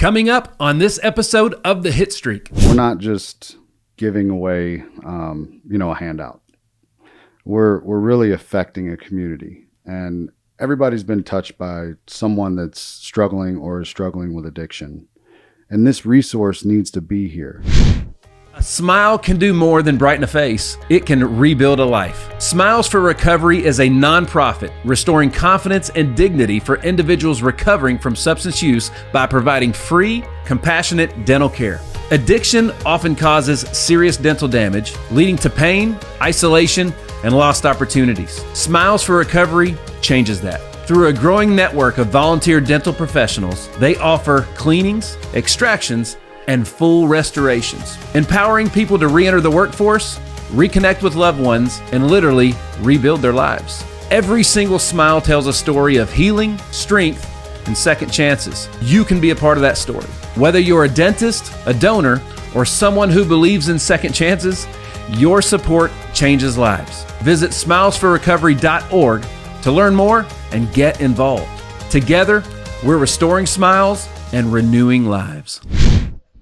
Coming up on this episode of the Hitstreak. We're not just giving away, a handout. We're really affecting a community, and everybody's been touched by someone that's struggling or is struggling with addiction. And this resource needs to be here. A smile can do more than brighten a face. It can rebuild a life. Smiles for Recovery is a nonprofit restoring confidence and dignity for individuals recovering from substance use by providing free, compassionate dental care. Addiction often causes serious dental damage, leading to pain, isolation, and lost opportunities. Smiles for Recovery changes that. Through a growing network of volunteer dental professionals, they offer cleanings, extractions, and full restorations, empowering people to re-enter the workforce, reconnect with loved ones, and literally rebuild their lives. Every single smile tells a story of healing, strength, and second chances. You can be a part of that story. Whether you're a dentist, a donor, or someone who believes in second chances, your support changes lives. Visit smilesforrecovery.org to learn more and get involved. Together, we're restoring smiles and renewing lives.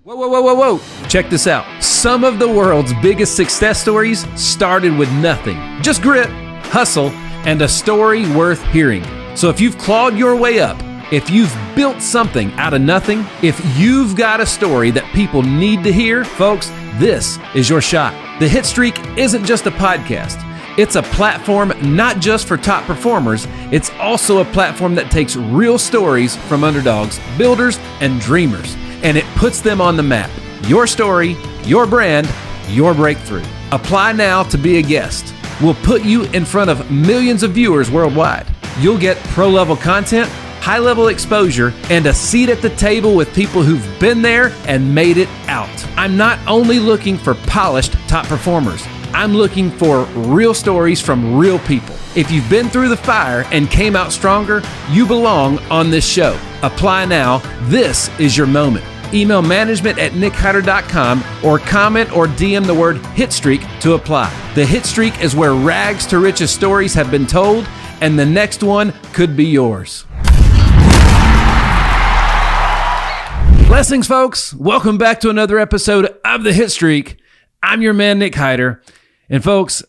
Whoa. Check this out. Some of the world's biggest success stories started with nothing. Just grit, hustle, and a story worth hearing. So if you've clawed your way up, if you've built something out of nothing, if you've got a story that people need to hear, folks, this is your shot. The Hitstreak isn't just a podcast. It's a platform not just for top performers, it's also a platform that takes real stories from underdogs, builders, and dreamers, and it puts them on the map. Your story, your brand, your breakthrough. Apply now to be a guest. We'll put you in front of millions of viewers worldwide. You'll get pro-level content, high-level exposure, and a seat at the table with people who've been there and made it out. I'm not only looking for polished top performers, I'm looking for real stories from real people. If you've been through the fire and came out stronger, you belong on this show. Apply now. This is your moment. Email management@nickhyder.com or comment or DM the word Hitstreak to apply. The Hitstreak is where rags to riches stories have been told, and the next one could be yours. Blessings, folks. Welcome back to another episode of the Hitstreak. I'm your man, Nick Hyder. And folks,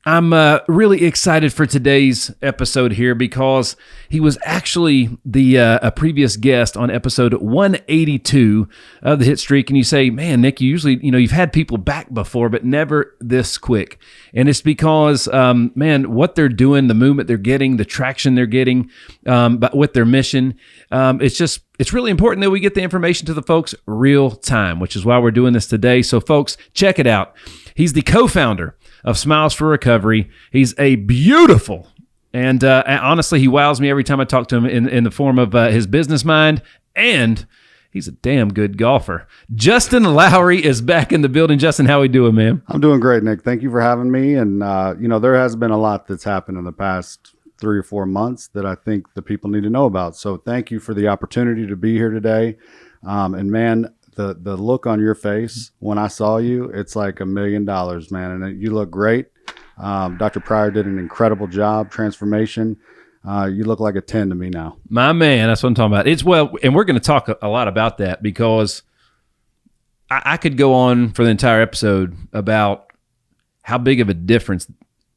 I'm really excited for today's episode here because he was actually a previous guest on episode 182 of the Hitstreak. And you say, man, Nick, you usually, you've had people back before, but never this quick. And it's because, what they're doing, the movement they're getting, the traction they're getting, but with their mission, it's really important that we get the information to the folks real time, which is why we're doing this today. So folks, check it out. He's the co-founder of Smiles for Recovery. He's a beautiful, and honestly, he wows me every time I talk to him in the form of his business mind, and he's a damn good golfer. Justin Lowry is back in the building. Justin, how we doing, man? I'm doing great, Nick. Thank you for having me. And, there has been a lot that's happened in the past 3 or 4 months that I think the people need to know about. So thank you for the opportunity to be here today. And man, the look on your face when I saw you, it's like $1 million, man. And you look great. Dr. Pryor did an incredible job, transformation. You look like a 10 to me now. My man, that's what I'm talking about. And we're going to talk a lot about that because I could go on for the entire episode about how big of a difference,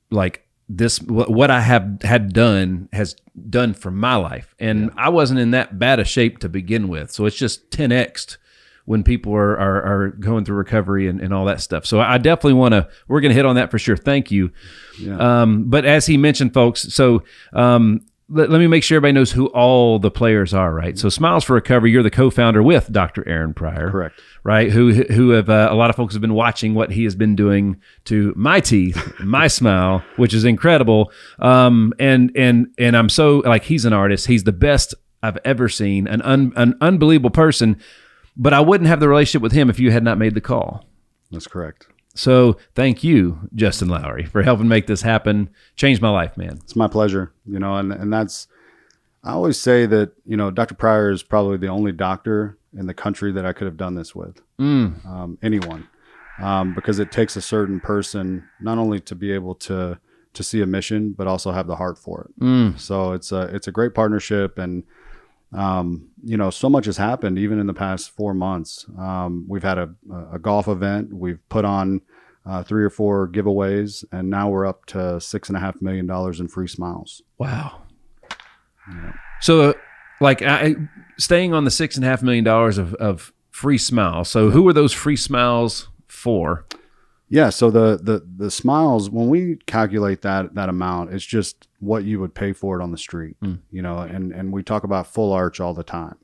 what I had done has done for my life. And I wasn't in that bad a shape to begin with. So it's just 10x'd when people are going through recovery and all that stuff. So I definitely we're going to hit on that for sure. Thank you. Yeah. But as he mentioned, folks, so let me make sure everybody knows who all the players are, right? So Smiles for Recovery, you're the co-founder with Dr. Aaron Pryor. Correct. Right? Who have, a lot of folks have been watching what he has been doing to my teeth, my smile, which is incredible. And I'm so, he's an artist. He's the best I've ever seen, an unbelievable person. But I wouldn't have the relationship with him if you had not made the call. That's correct. So thank you, Justin Lowry, for helping make this happen. Changed my life, man. It's my pleasure. And that's, I always say that, Dr. Pryor is probably the only doctor in the country that I could have done this with. Anyone. Because it takes a certain person not only to be able to see a mission, but also have the heart for it. So it's a great partnership. And So much has happened even in the past 4 months. We've had a golf event. We've put on 3 or 4 giveaways, and now we're up to $6.5 million in free smiles. Wow. Yeah. So staying on the $6.5 million of free smiles. So who are those free smiles for? Yeah. So the smiles, when we calculate that amount, it's just what you would pay for it on the street, and we talk about full arch all the time.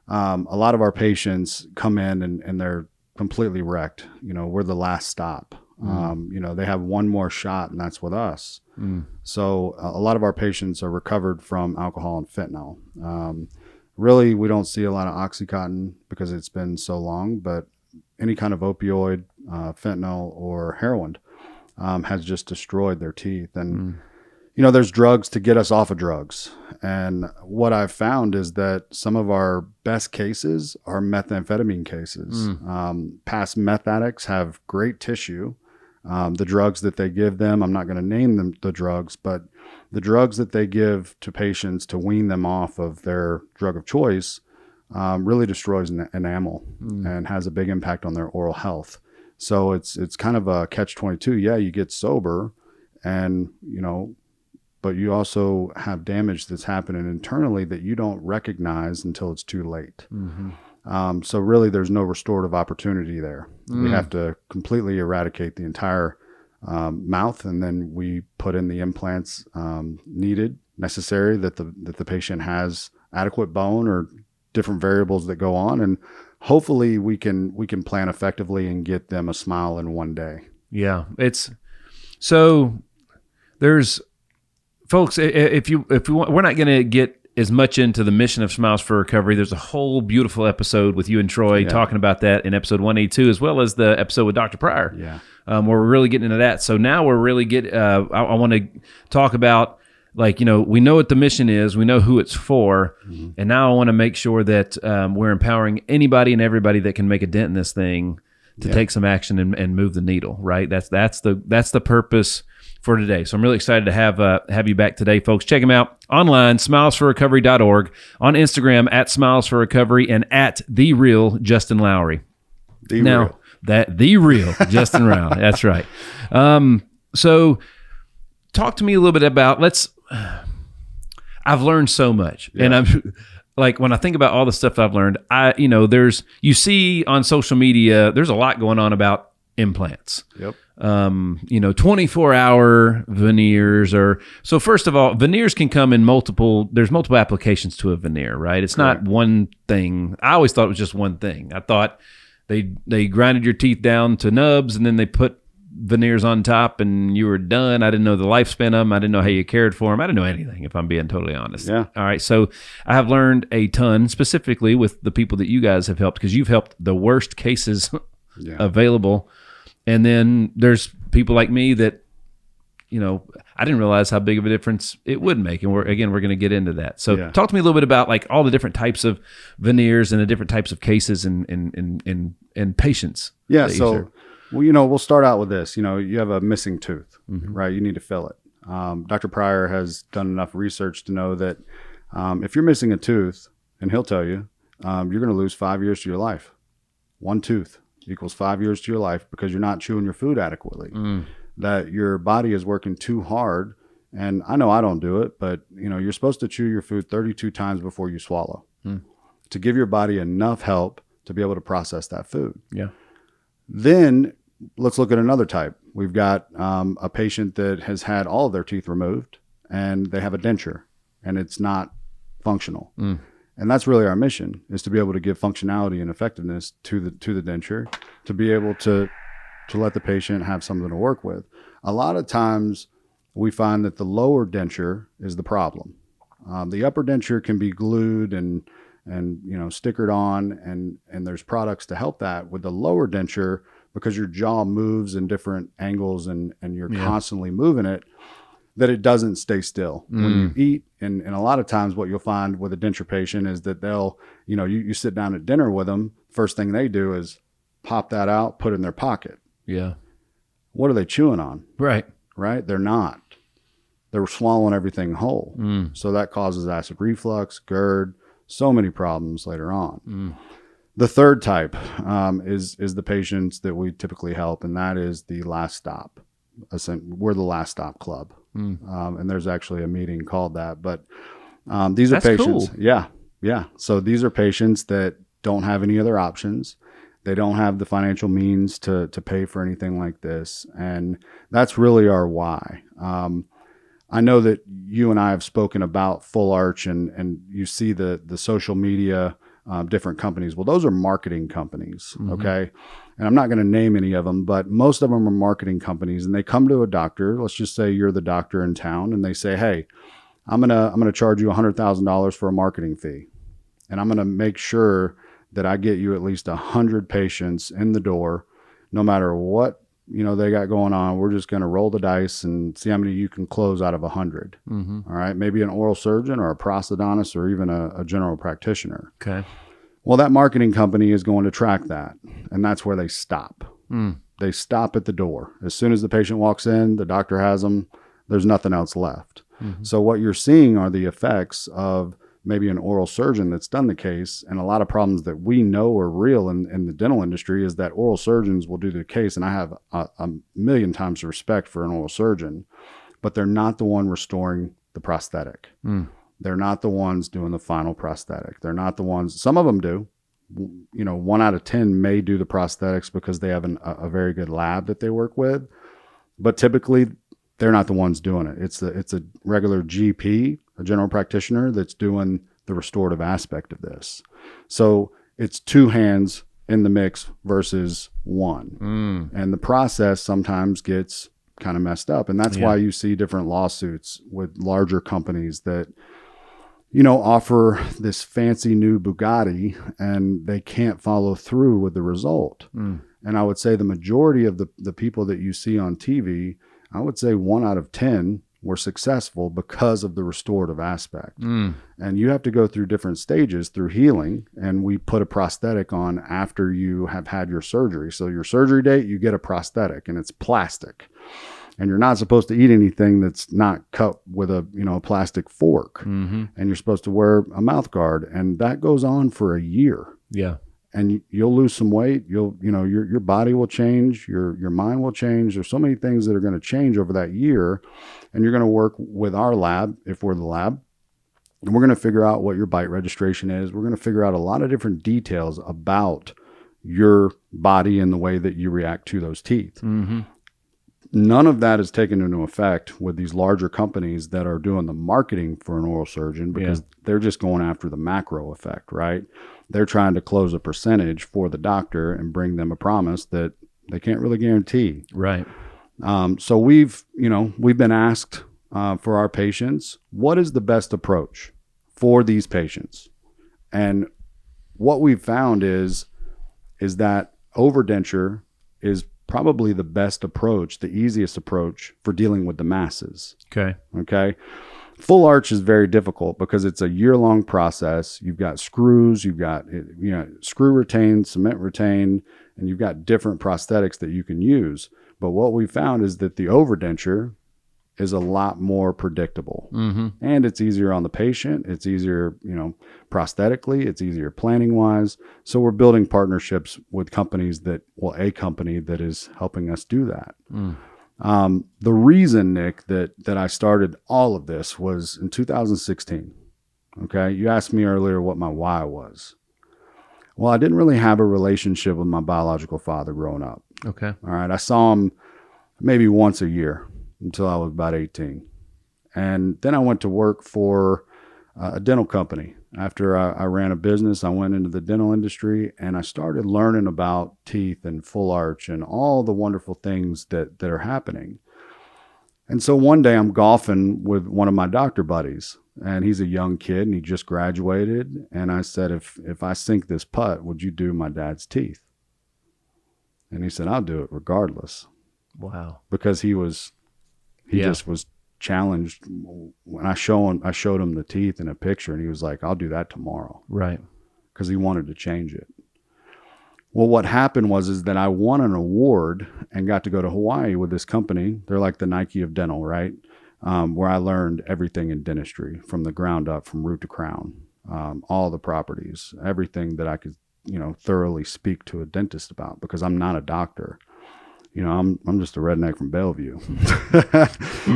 A lot of our patients come in and they're completely wrecked. We're the last stop. They have one more shot, and that's with us. So a lot of our patients are recovered from alcohol and fentanyl. Really, we don't see a lot of Oxycontin because it's been so long, but any kind of opioid, fentanyl or heroin has just destroyed their teeth. And, there's drugs to get us off of drugs. And what I've found is that some of our best cases are methamphetamine cases. Past meth addicts have great tissue. The drugs that they give them, I'm not going to name the drugs, but the drugs that they give to patients to wean them off of their drug of choice really destroys enamel and has a big impact on their oral health. So it's kind of a catch-22. Yeah, you get sober, and but you also have damage that's happening internally that you don't recognize until it's too late. So really, there's no restorative opportunity there. We have to completely eradicate the entire mouth, and then we put in the implants necessary that the patient has adequate bone or different variables that go on, and hopefully we can plan effectively and get them a smile in one day. Yeah, there's folks. If you want, we're not going to get as much into the mission of Smiles for Recovery. There's a whole beautiful episode with you and Troy talking about that in episode 182, as well as the episode with Dr. Pryor. Yeah. Where we're really getting into that. So now we're really I want to talk about, we know what the mission is, we know who it's for, and now I want to make sure that we're empowering anybody and everybody that can make a dent in this thing to take some action and move the needle. Right. That's the purpose for today. So I'm really excited to have you back today, folks. Check him out online, smilesforrecovery.org, on Instagram @smilesforrecovery and @TheReal Justin Lowry. The real Justin Lowry. That's right. So talk to me a little bit about I've learned so much, and I'm like, when I think about all the stuff I've learned, you see on social media, there's a lot going on about implants. Yep. 24-hour veneers so first of all, veneers can come in there's multiple applications to a veneer, right? It's not one thing. I always thought it was just one thing. I thought they grinded your teeth down to nubs and then they put veneers on top and you were done. I didn't know the lifespan of them. I didn't know how you cared for them. I didn't know anything, if I'm being totally honest. Yeah. All right. So I have learned a ton, specifically with the people that you guys have helped, because you've helped the worst cases available. And then there's people like me that, I didn't realize how big of a difference it would make. And we're going to get into that. So talk to me a little bit about all the different types of veneers and the different types of cases and patients. Yeah. So, we'll start out with this. You have a missing tooth, right? You need to fill it. Dr. Pryor has done enough research to know that if you're missing a tooth, and he'll tell you, you're going to lose 5 years to your life. One tooth equals 5 years to your life because you're not chewing your food adequately, that your body is working too hard. And I know I don't do it, but you're supposed to chew your food 32 times before you swallow to give your body enough help to be able to process that food. Yeah. Then let's look at another type. We've got a patient that has had all of their teeth removed and they have a denture and it's not functional. And that's really our mission, is to be able to give functionality and effectiveness to the denture, to be able to let the patient have something to work with. A lot of times we find that the lower denture is the problem. The upper denture can be glued and stickered on, and there's products to help that. With the lower denture, because your jaw moves in different angles and you're constantly moving it, that it doesn't stay still when you eat. And a lot of times what you'll find with a denture patient is that they'll, you sit down at dinner with them, first thing they do is pop that out, put it in their pocket. Yeah. What are they chewing on? Right. They're not. They're swallowing everything whole. So that causes acid reflux, GERD, so many problems later on. The third type is the patients that we typically help, and that is the last stop. We're the last stop club, and there's actually a meeting called that. But these are patients. Cool. Yeah. So these are patients that don't have any other options. They don't have the financial means to pay for anything like this, and that's really our why. I know that you and I have spoken about Full Arch, and you see the social media. Different companies. Well, those are marketing companies. Okay. And I'm not going to name any of them, but most of them are marketing companies, and they come to a doctor. Let's just say you're the doctor in town, and they say, "Hey, I'm going to charge you $100,000 for a marketing fee. And I'm going to make sure that I get you at least 100 patients in the door, no matter what, they got going on. We're just going to roll the dice and see how many you can close out of 100. All right. Maybe an oral surgeon or a prosthodontist or even a general practitioner. Okay. Well, that marketing company is going to track that. And that's where they stop. They stop at the door. As soon as the patient walks in, the doctor has them. There's nothing else left. So what you're seeing are the effects of maybe an oral surgeon that's done the case, and a lot of problems that we know are real in the dental industry is that oral surgeons will do the case. And I have a million times respect for an oral surgeon, but they're not the one restoring the prosthetic. They're not the ones doing the final prosthetic. They're not the ones, some of them do. 1 out of 10 may do the prosthetics because they have a very good lab that they work with, but typically they're not the ones doing it. It's a regular GP, a general practitioner, that's doing the restorative aspect of this. So it's 2 hands in the mix versus 1. And the process sometimes gets kind of messed up. And that's why you see different lawsuits with larger companies that, offer this fancy new Bugatti and they can't follow through with the result. And I would say the majority of the people that you see on TV, I would say 1 out of 10 were successful because of the restorative aspect. And you have to go through different stages through healing. And we put a prosthetic on after you have had your surgery. So your surgery date, you get a prosthetic, and it's plastic. And you're not supposed to eat anything that's not cut with a plastic fork. And you're supposed to wear a mouth guard, and that goes on for a year. Yeah. And you'll lose some weight. Your body will change. Your mind will change. There's so many things that are going to change over that year. And you're going to work with our lab, if we're the lab, and we're going to figure out what your bite registration is. We're going to figure out a lot of different details about your body and the way that you react to those teeth. None of that is taken into effect with these larger companies that are doing the marketing for an oral surgeon, because they're just going after the macro effect, right? They're trying to close a percentage for the doctor and bring them a promise that they can't really guarantee. Right. So we've been asked for our patients, what is the best approach for these patients? And what we've found is that overdenture is probably the best approach, the easiest approach for dealing with the masses. Okay. Full arch is very difficult because it's a year-long process. You've got screws, you've got screw retained, cement retained, and you've got different prosthetics that you can use. But what we found is that the overdenture is a lot more predictable, and it's easier on the patient. It's easier, prosthetically, it's easier planning wise. So we're building partnerships with companies a company that is helping us do that. The reason, Nick, that I started all of this was in 2016. Okay. You asked me earlier what my why was. Well, I didn't really have a relationship with my biological father growing up. Okay. All right. I saw him maybe once a year until I was about 18. And then I went to work for a dental company. After I ran a business, I went into the dental industry and I started learning about teeth and full arch and all the wonderful things that are happening. And so one day I'm golfing with one of my doctor buddies, and he's a young kid and he just graduated. And I said, if I sink this putt, would you do my dad's teeth? And he said, I'll do it regardless. Wow. Because he just was challenged. When I showed him the teeth in a picture, and he was like, I'll do that tomorrow. Right. Because he wanted to change it. Well, what happened is that I won an award and got to go to Hawaii with this company. They're like the Nike of dental, right? Where I learned everything in dentistry from the ground up, from root to crown. all the properties, everything that I could, thoroughly speak to a dentist about, because I'm not a doctor. I'm just a redneck from Bellevue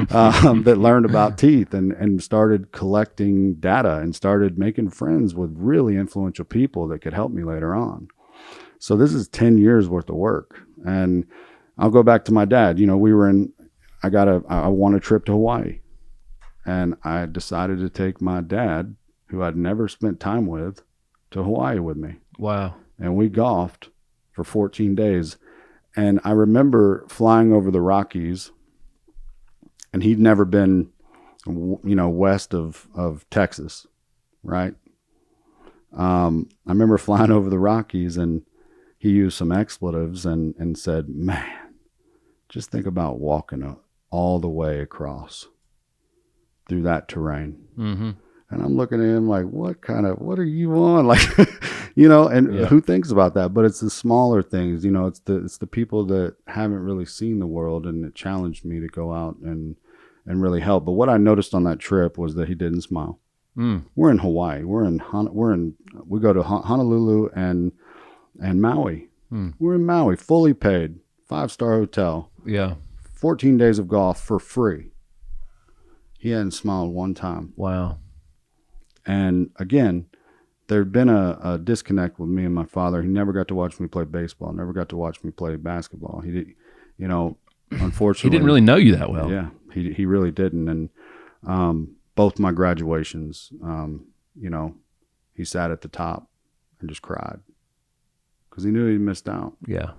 that learned about teeth and started collecting data and started making friends with really influential people that could help me later on. So this is 10 years worth of work. And I'll go back to my dad. I won a trip to Hawaii, and I decided to take my dad, who I'd never spent time with, to Hawaii with me. Wow. And we golfed for 14 days. And I remember flying over the Rockies, and he'd never been, west of Texas, right? I remember flying over the Rockies, and he used some expletives and said, "Man, just think about walking all the way across through that terrain." Mm-hmm. And I'm looking at him like, what are you on? Like, who thinks about that? But it's the smaller things, it's the people that haven't really seen the world, and it challenged me to go out and really help. But what I noticed on that trip was that he didn't smile. We're in Hawaii. We go to Honolulu and Maui. We're in Maui, fully paid, 5-star hotel. Yeah. 14 days of golf for free. He hadn't smiled one time. Wow. And again, there'd been a disconnect with me and my father. He never got to watch me play baseball, never got to watch me play basketball. He did, unfortunately. He didn't really know you that well. Yeah, he really didn't. And both my graduations, he sat at the top and just cried because he knew he missed out. Yeah.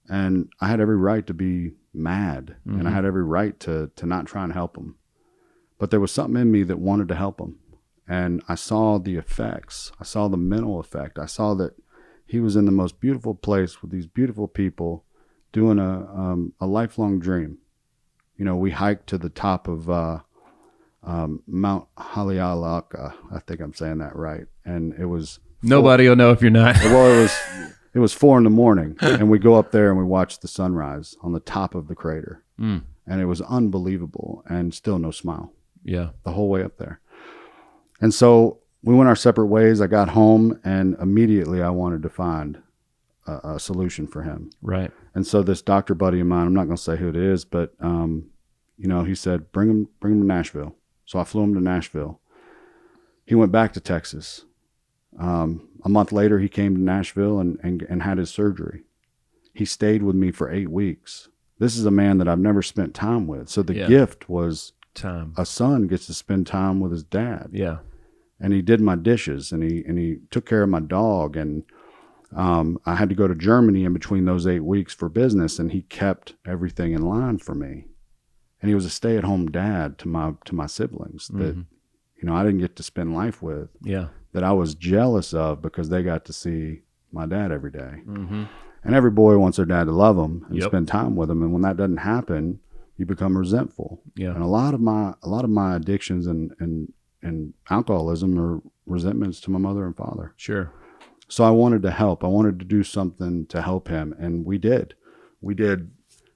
And I had every right to be mad, and I had every right to not try and help him. But there was something in me that wanted to help him. And I saw the effects. I saw the mental effect. I saw that he was in the most beautiful place with these beautiful people doing a lifelong dream. We hiked to the top of Mount Haleakala. I think I'm saying that right. And it was... Nobody will know if you're not. Well, it was 4 a.m, and we go up there and we watch the sunrise on the top of the crater. And it was unbelievable, and still no smile. Yeah. The whole way up there. And so we went our separate ways. I got home, and immediately I wanted to find a solution for him. Right. And so this doctor buddy of mine, I'm not going to say who it is, but, he said, bring him to Nashville. So I flew him to Nashville. He went back to Texas. A month later, he came to Nashville and had his surgery. He stayed with me for 8 weeks. This is a man that I've never spent time with. So the gift was time. A son gets to spend time with his dad. Yeah. And he did my dishes, and he took care of my dog. And I had to go to Germany in between those 8 weeks for business, and he kept everything in line for me. And he was a stay-at-home dad to my siblings that, I didn't get to spend life with. Yeah. That I was jealous of because they got to see my dad every day. Mm-hmm. And every boy wants their dad to love them and spend time with them. And when that doesn't happen, you become resentful. Yeah. And a lot of my addictions and alcoholism are resentments to my mother and father. Sure. So I wanted to help. I wanted to do something to help him, and we did.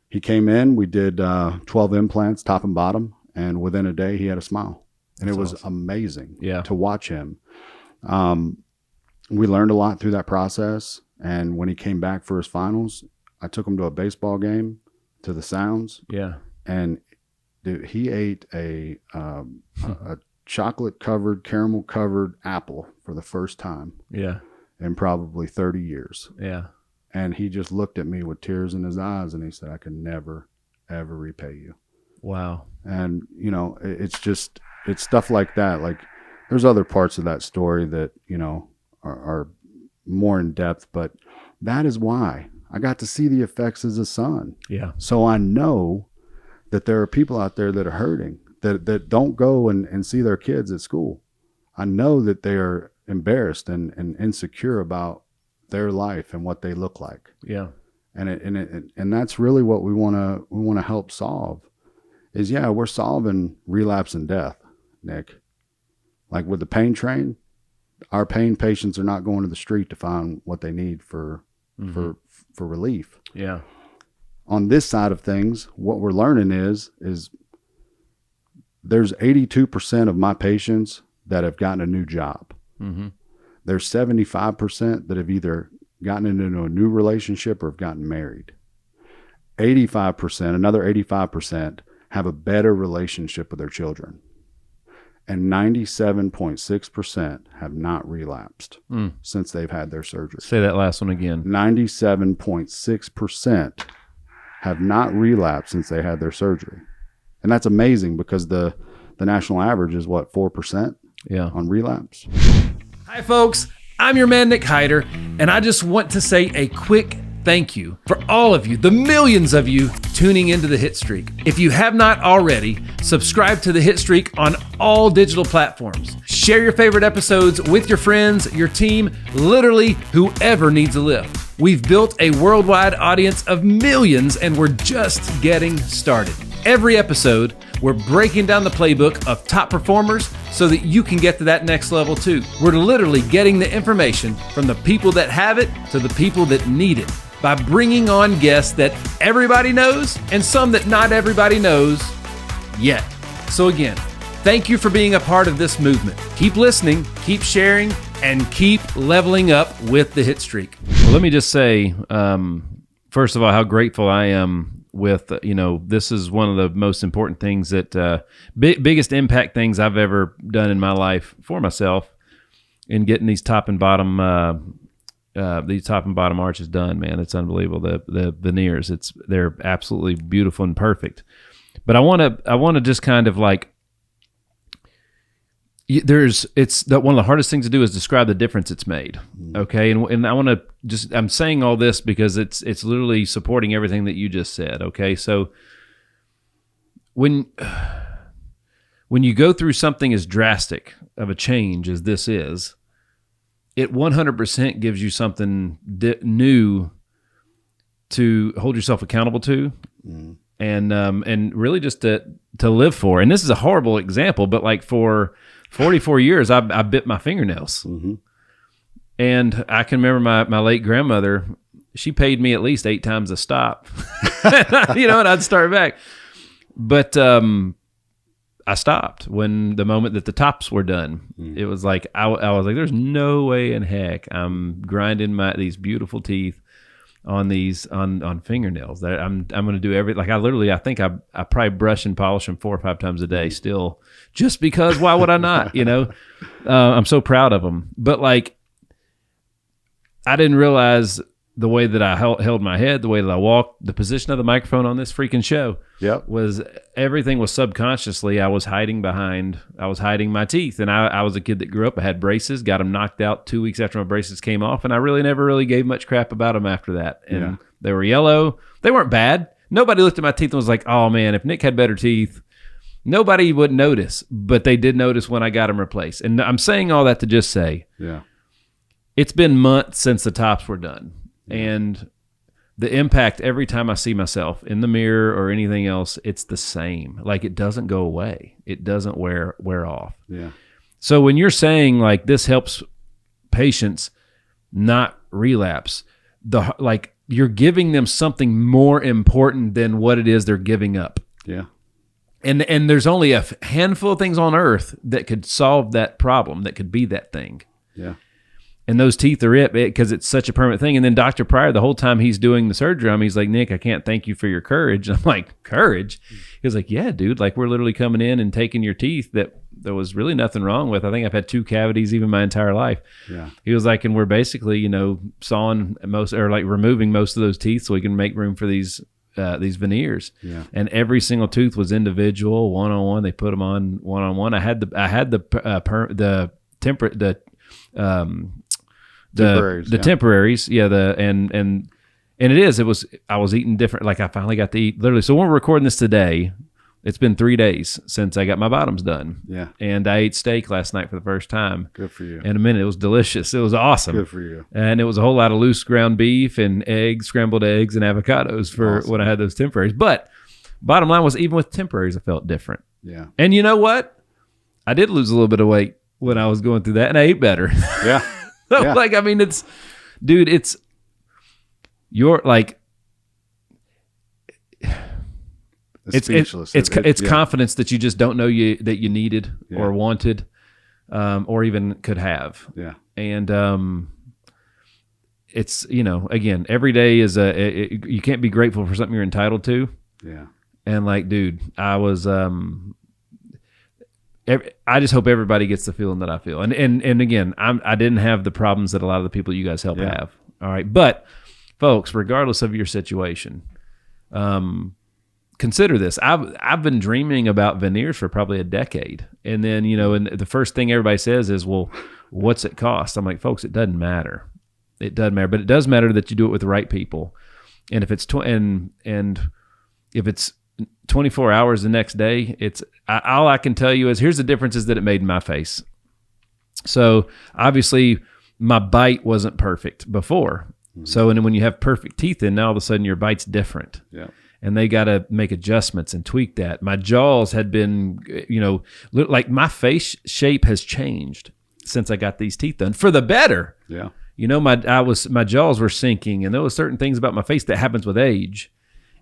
He came in. We did 12 implants, top and bottom, and within a day he had a smile, and it was amazing. To watch him. We learned a lot through that process. And when he came back for his finals, I took him to a baseball game, to the Sounds. Yeah. And dude, he ate a chocolate covered, caramel covered apple for the first time. Yeah. In probably 30 years. Yeah. And he just looked at me with tears in his eyes, and he said, "I can never, ever repay you." Wow. And it's stuff like that. Like, there's other parts of that story that, are more in depth, but that is why I got to see the effects as a son. Yeah. So I know that there are people out there that are hurting, that don't go and see their kids at school. I know that they are embarrassed and insecure about their life and what they look like. Yeah. And that's really what we want to help solve is, we're solving relapse and death, Nick. Like with the pain train, our pain patients are not going to the street to find what they need for relief. Yeah. On this side of things, what we're learning is there's 82% of my patients that have gotten a new job. Mm-hmm. There's 75% that have either gotten into a new relationship or have gotten married. 85%, another 85% have a better relationship with their children. And 97.6% have not relapsed since they've had their surgery. Say that last one again. 97.6% have not relapsed since they had their surgery. And that's amazing because the national average is what, 4% on relapse? Hi, folks. I'm your man, Nick Hyder, and I just want to say a quick thank you for all of you, the millions of you tuning into the Hitstreak. If you have not already, subscribe to the Hitstreak on all digital platforms. Share your favorite episodes with your friends, your team, literally whoever needs a lift. We've built a worldwide audience of millions, and we're just getting started. Every episode, we're breaking down the playbook of top performers so that you can get to that next level too. We're literally getting the information from the people that have it to the people that need it by bringing on guests that everybody knows and some that not everybody knows yet. So again, thank you for being a part of this movement. Keep listening, keep sharing, and keep leveling up with the Hitstreak. Well, let me just say, first of all, how grateful I am with, this is one of the most important things that, biggest impact things I've ever done in my life for myself in getting these top and bottom arches done, man. It's unbelievable. The veneers, they're absolutely beautiful and perfect. But I want to just kind of like, one of the hardest things to do is describe the difference it's made. Okay. And I want to I'm saying all this because it's literally supporting everything that you just said. Okay. So when you go through something as drastic of a change as this is, it 100% gives you something new to hold yourself accountable to, and really just to live for. And this is a horrible example, but like for 44 years, I bit my fingernails. And I can remember my late grandmother, she paid me at least 8 times a stop, and I'd start back. But I stopped when the moment that the tops were done. It was like, I was like, there's no way in heck I'm grinding these beautiful teeth on these on fingernails. That I'm going to do I think I probably brush and polish them 4 or 5 times a day still, just because why would I not? I'm so proud of them. But like, I didn't realize the way that I held my head, the way that I walked, the position of the microphone on this freaking show was everything was subconsciously. I was hiding my teeth. And I was a kid that grew up. I had braces, got them knocked out 2 weeks after my braces came off. And I really never really gave much crap about them after that. And they were yellow. They weren't bad. Nobody looked at my teeth and was like, oh man, if Nick had better teeth, nobody would notice. But they did notice when I got them replaced. And I'm saying all that to just say, it's been months since the tops were done. And the impact every time I see myself in the mirror or anything else, it's the same. Like, it doesn't go away. It doesn't wear off. Yeah. So when you're saying like this helps patients not relapse, you're giving them something more important than what it is they're giving up. Yeah. And there's only a handful of things on earth that could solve that problem, that could be that thing. Yeah. And those teeth are it because it's such a permanent thing. And then Dr. Pryor, the whole time he's doing the surgery on me, he's like, Nick, I can't thank you for your courage. And I'm like, courage? He was like, yeah, dude, like we're literally coming in and taking your teeth that there was really nothing wrong with. I think I've had 2 cavities even my entire life. Yeah. He was like, and we're basically, sawing removing most of those teeth so we can make room for these veneers. Yeah. And every single tooth was individual, one-on-one. They put them on one-on-one. I had the temporaries, and I was eating different. Like I finally got to eat literally. So when we're recording this today, it's been 3 days since I got my bottoms done. Yeah, and I ate steak last night for the first time. Good for you. In a minute, it was delicious. It was awesome. Good for you. And it was a whole lot of loose ground beef and eggs, scrambled eggs, and avocados for when I had those temporaries. But bottom line was, even with temporaries, I felt different. Yeah. And you know what? I did lose a little bit of weight when I was going through that, and I ate better. Yeah. So, it's you're like, it's confidence that you just don't know that you needed or wanted. or even could have. Yeah. And it's, again, every day is you can't be grateful for something you're entitled to. Yeah. And like, dude, I was, I just hope everybody gets the feeling that I feel. And again, I didn't have the problems that a lot of the people you guys help have. All right. But folks, regardless of your situation, consider this. I've been dreaming about veneers for probably a decade. And then, and the first thing everybody says is, well, what's it cost? I'm like, folks, it doesn't matter. It doesn't matter, but it does matter that you do it with the right people. And if it's and if it's 24 hours the next day, all I can tell you is here's the differences that it made in my face. So obviously my bite wasn't perfect before. Mm-hmm. So and when you have perfect teeth in, now all of a sudden your bite's different. Yeah. And they got to make adjustments and tweak that. My jaws had been, like my face shape has changed since I got these teeth done for the better. Yeah. My jaws were sinking, and there was certain things about my face that happens with age.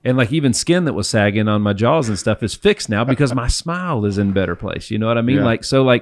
And like even skin that was sagging on my jaws and stuff is fixed now because my smile is in a better place. You know what I mean? Yeah.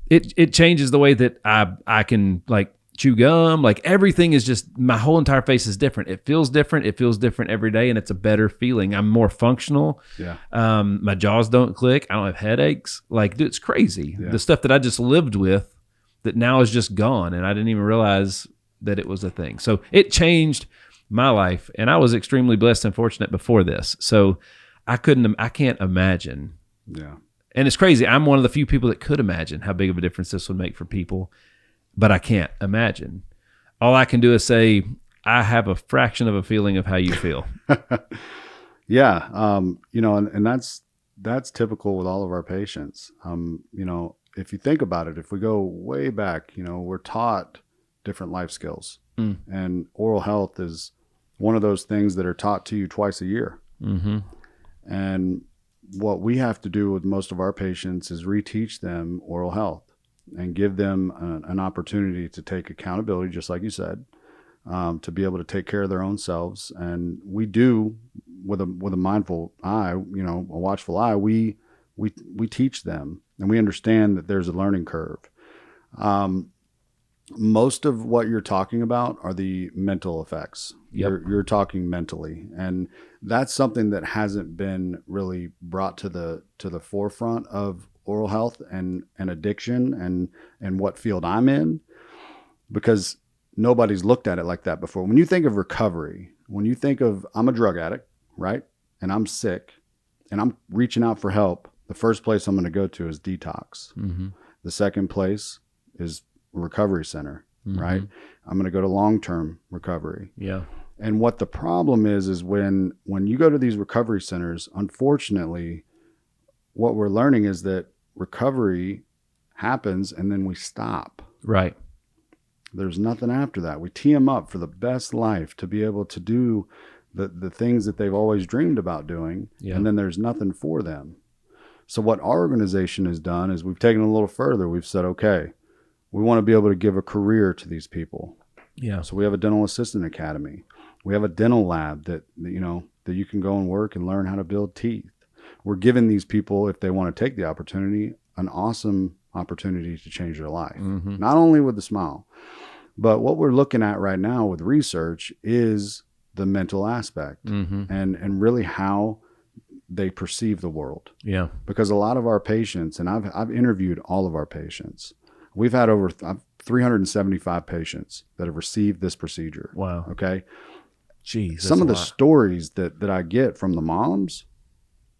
It changes the way that I can like chew gum. Like everything is just, my whole entire face is different. It feels different. It feels different every day, and it's a better feeling. I'm more functional. Yeah. My jaws don't click. I don't have headaches. Like, dude, it's crazy. Yeah. The stuff that I just lived with that now is just gone, and I didn't even realize that it was a thing. So it changed my life, and I was extremely blessed and fortunate before this. So I can't imagine. Yeah. And it's crazy. I'm one of the few people that could imagine how big of a difference this would make for people, but I can't imagine. All I can do is say, I have a fraction of a feeling of how you feel. Yeah. And that's typical with all of our patients. If you think about it, if we go way back, we're taught different life skills, and oral health is one of those things that are taught to you twice a year. Mm-hmm. And what we have to do with most of our patients is reteach them oral health and give them an opportunity to take accountability, just like you said, to be able to take care of their own selves. And we do with a mindful eye, a watchful eye, we teach them, and we understand that there's a learning curve. Most of what you're talking about are the mental effects. Yep. You're talking mentally, and that's something that hasn't been really brought to the forefront of oral health and addiction and what field I'm in, because nobody's looked at it like that before. When you think of recovery, when you think of, I'm a drug addict, right? And I'm sick and I'm reaching out for help, the first place I'm going to go to is detox. Mm-hmm. The second place is recovery center, mm-hmm. right? I'm going to go to long-term recovery. Yeah. And what the problem is when you go to these recovery centers, unfortunately, what we're learning is that recovery happens and then we stop. Right. There's nothing after that. We tee them up for the best life to be able to do the things that they've always dreamed about doing. Yeah. And then there's nothing for them. So what our organization has done is we've taken it a little further. We've said, okay, we want to be able to give a career to these people. Yeah. So we have a dental assistant academy. We have a dental lab that you can go and work and learn how to build teeth. We're giving these people, if they want to take the opportunity, an awesome opportunity to change their life. Mm-hmm. Not only with the smile, but what we're looking at right now with research is the mental aspect mm-hmm. and really how they perceive the world. Yeah. Because a lot of our patients, and I've interviewed all of our patients. We've had over 375 patients that have received this procedure. Wow. Okay. Jeez. Some of the stories that I get from the moms,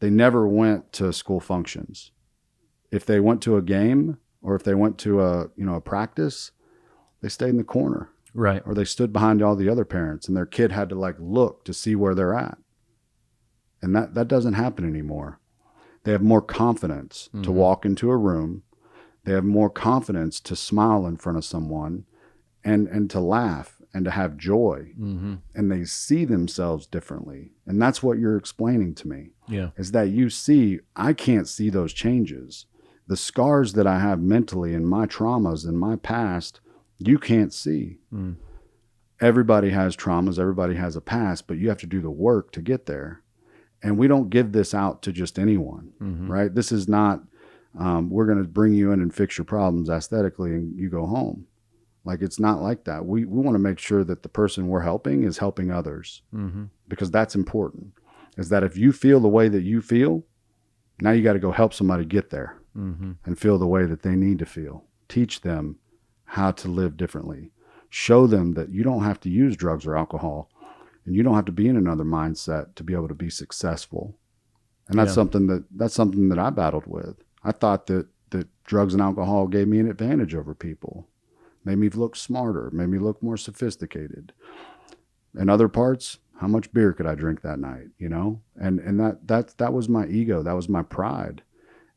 they never went to school functions. If they went to a game or if they went to a practice, they stayed in the corner. Right. Or they stood behind all the other parents and their kid had to look to see where they're at. And that doesn't happen anymore. They have more confidence mm-hmm. to walk into a room. They have more confidence to smile in front of someone and to laugh and to have joy. Mm-hmm. And they see themselves differently. And that's what you're explaining to me. Yeah. Is that I can't see those changes. The scars that I have mentally and my traumas in my past, you can't see. Mm. Everybody has traumas. Everybody has a past, but you have to do the work to get there. And we don't give this out to just anyone, mm-hmm. right? This is not we're going to bring you in and fix your problems aesthetically and you go home. Like, it's not like that. We want to make sure that the person we're helping is helping others, because that's important. Is that if you feel the way that you feel, now you got to go help somebody get there and feel the way that they need to feel. Teach them how to live differently. Show them that you don't have to use drugs or alcohol, and you don't have to be in another mindset to be able to be successful. And that's something that I battled with. I thought that drugs and alcohol gave me an advantage over people, made me look smarter, made me look more sophisticated. In other parts, how much beer could I drink that night, you know? And that was my ego, that was my pride.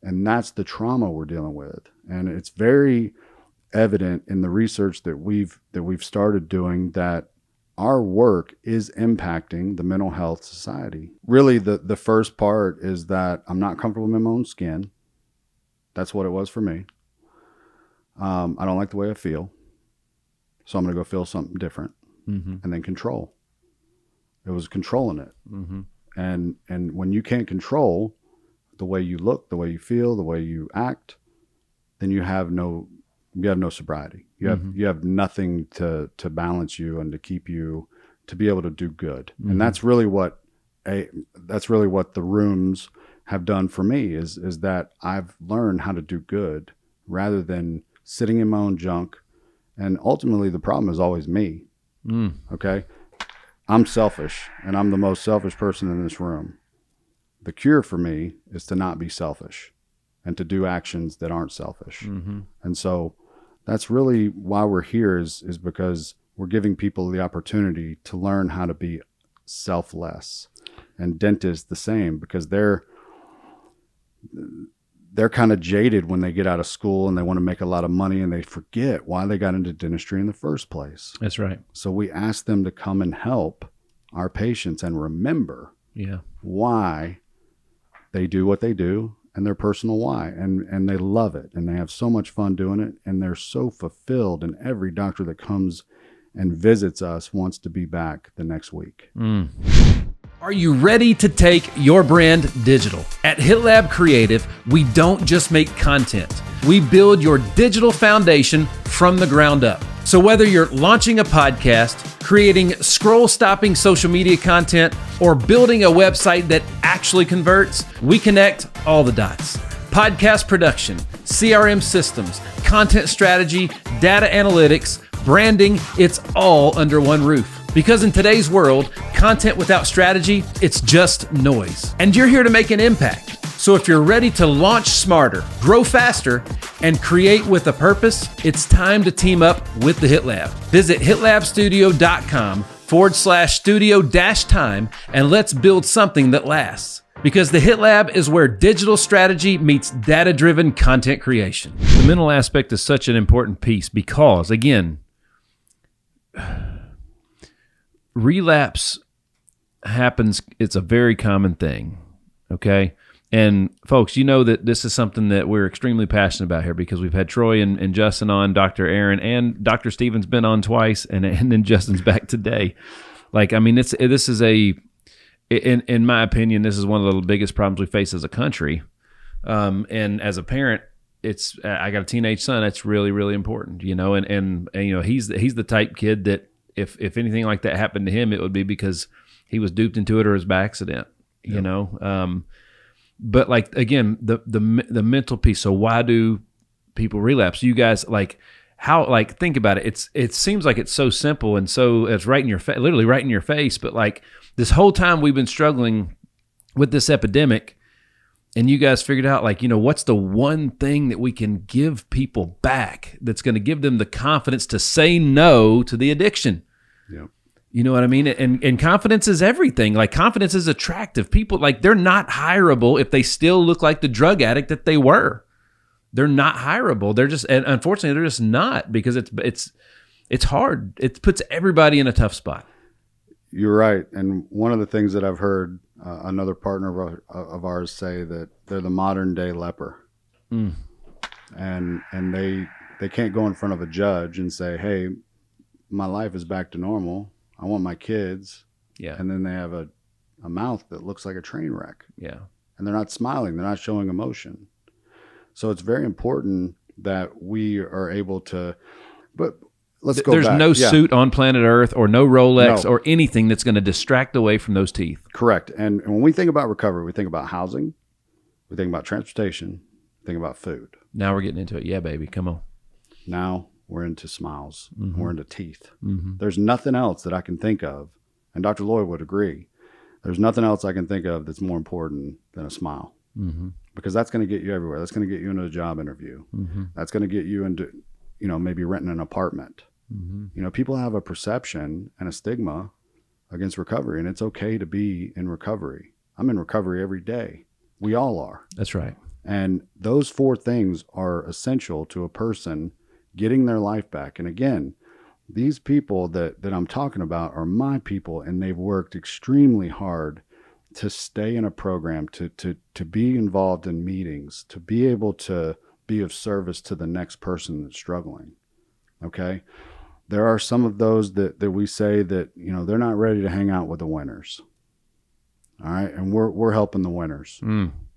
And that's the trauma we're dealing with. And it's very evident in the research that we've started doing that our work is impacting the mental health society. Really, the first part is that I'm not comfortable in my own skin. That's what it was for me. I don't like the way I feel. So I'm going to go feel something different. And then control. It was controlling it. And when you can't control the way you look, the way you feel, the way you act, then you have no sobriety. You have nothing to balance you and to keep you to be able to do good. And that's really what the rooms have done for me is that I've learned how to do good rather than sitting in my own junk. And ultimately the problem is always me. Okay. I'm selfish, and I'm the most selfish person in this room. The cure for me is to not be selfish and to do actions that aren't selfish. And so that's really why we're here is because we're giving people the opportunity to learn how to be selfless, and dentists the same, because they're kind of jaded when they get out of school and they want to make a lot of money and they forget why they got into dentistry in the first place. That's right. So we ask them to come and help our patients and remember why they do what they do and their personal why. And they love it and they have so much fun doing it. And they're so fulfilled. And every doctor that comes and visits us wants to be back the next week. Are you ready to take your brand digital? At HitLab Creative, we don't just make content. We build your digital foundation from the ground up. So whether you're launching a podcast, creating scroll-stopping social media content, or building a website that actually converts, we connect all the dots. Podcast production, CRM systems, content strategy, data analytics, branding, it's all under one roof. Because in today's world, content without strategy, it's just noise. And you're here to make an impact. So if you're ready to launch smarter, grow faster, and create with a purpose, it's time to team up with the HitLab. Visit hitlabstudio.com/studio-time and let's build something that lasts. Because the HitLab is where digital strategy meets data-driven content creation. The mental aspect is such an important piece because, again, relapse happens. It's a very common thing. Okay. And folks, you know that this is something that we're extremely passionate about here because we've had Troy and Justin on, Dr. Aaron, and Dr. Stephen's been on twice, and then Justin's back today. Like, I mean, this is in my opinion, this is one of the biggest problems we face as a country. And as a parent, I got a teenage son. That's really, really important, you know, and you know, he's the type kid that if anything like that happened to him, it would be because he was duped into it or it was by accident, you know? But like, again, the mental piece. So why do people relapse? You guys, like, how, like, think about it. It seems like it's so simple and so it's right in your face, literally right in your face. But like this whole time we've been struggling with this epidemic, and you guys figured out, like, you know, what's the one thing that we can give people back that's going to give them the confidence to say no to the addiction? Yeah. You know what I mean? And confidence is everything. Like, confidence is attractive. People, like, they're not hireable if they still look like the drug addict that they were. They're not hireable. They're just, and unfortunately, they're just not, because it's hard. It puts everybody in a tough spot. You're right. And one of the things that I've heard another partner of ours say, that they're the modern day leper. And they can't go in front of a judge and say, hey, my life is back to normal. I want my kids. Yeah. And then they have a mouth that looks like a train wreck. Yeah. And they're not smiling. They're not showing emotion. So it's very important that we are able to, but let's go There's back. no suit on planet Earth or no Rolex or anything that's going to distract away from those teeth. Correct. And when we think about recovery, we think about housing, we think about transportation, we think about food. Now we're getting into it. Yeah, baby. Come on. Now we're into smiles. Mm-hmm. We're into teeth. Mm-hmm. There's nothing else that I can think of, and Dr. Lloyd would agree, there's nothing else I can think of that's more important than a smile. Mm-hmm. Because that's going to get you everywhere. That's going to get you into a job interview. Mm-hmm. That's going to get you into, maybe renting an apartment. Mm-hmm. People have a perception and a stigma against recovery, and it's okay to be in recovery. I'm in recovery every day. We all are. That's right. And those 4 things are essential to a person getting their life back. And again, these people that I'm talking about are my people, and they've worked extremely hard to stay in a program, to be involved in meetings, to be able to be of service to the next person that's struggling. Okay. There are some of those that we say that, they're not ready to hang out with the winners. All right. And we're helping the winners,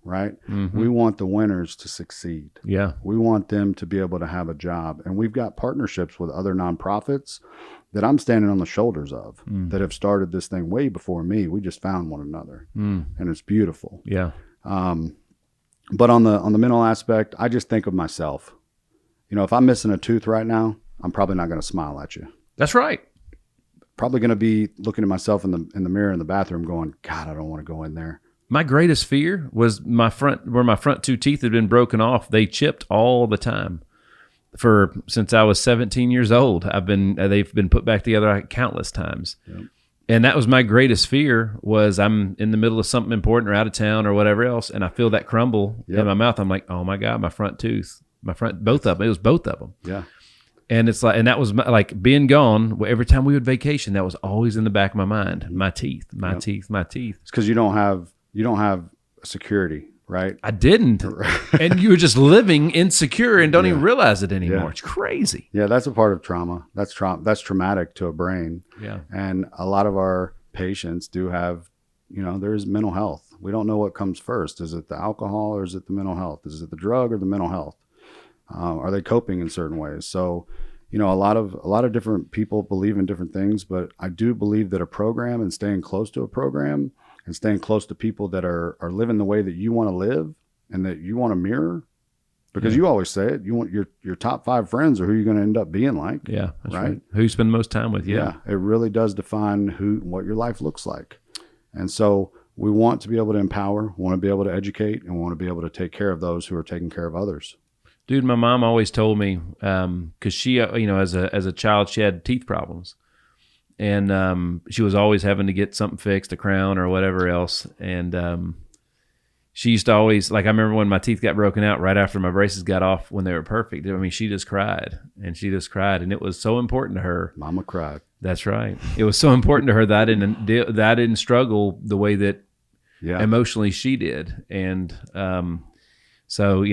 right? Mm-hmm. We want the winners to succeed. Yeah. We want them to be able to have a job. And we've got partnerships with other nonprofits that I'm standing on the shoulders of that have started this thing way before me. We just found one another and it's beautiful. Yeah. But on the mental aspect, I just think of myself. If I'm missing a tooth right now, I'm probably not going to smile at you. That's right. Probably going to be looking at myself in the mirror in the bathroom going, God, I don't want to go in there. My greatest fear was where my front 2 teeth had been broken off. They chipped all the time. Since I was 17 years old, they've been put back together countless times. Yep. And that was my greatest fear, was I'm in the middle of something important or out of town or whatever else, and I feel that crumble in my mouth. I'm like, oh my God, my front tooth, both of them. It was both of them. Yeah. And it's like, and that was like being gone. Every time we would vacation, that was always in the back of my mind. My teeth. It's because you don't have security, right? I didn't. And you were just living insecure and don't even realize it anymore. Yeah. It's crazy. Yeah, that's a part of trauma. That's traumatic to a brain. Yeah. And a lot of our patients do have, there's mental health. We don't know what comes first. Is it the alcohol or is it the mental health? Is it the drug or the mental health? Are they coping in certain ways? So, a lot of different people believe in different things, but I do believe that a program and staying close to a program and staying close to people that are living the way that you want to live and that you want to mirror, because you always say it, you want your top 5 friends are who you're going to end up being like. Yeah. That's right. Who you spend most time with. Yeah. It really does define what your life looks like. And so we want to be able to empower, want to be able to educate, and want to be able to take care of those who are taking care of others. Dude, my mom always told me, because she, as a child, she had teeth problems, and she was always having to get something fixed, a crown or whatever else. And she used to always, like, I remember when my teeth got broken out right after my braces got off when they were perfect. I mean, she just cried, and it was so important to her. Mama cried. That's right. It was so important to her that I didn't struggle the way that emotionally she did, and so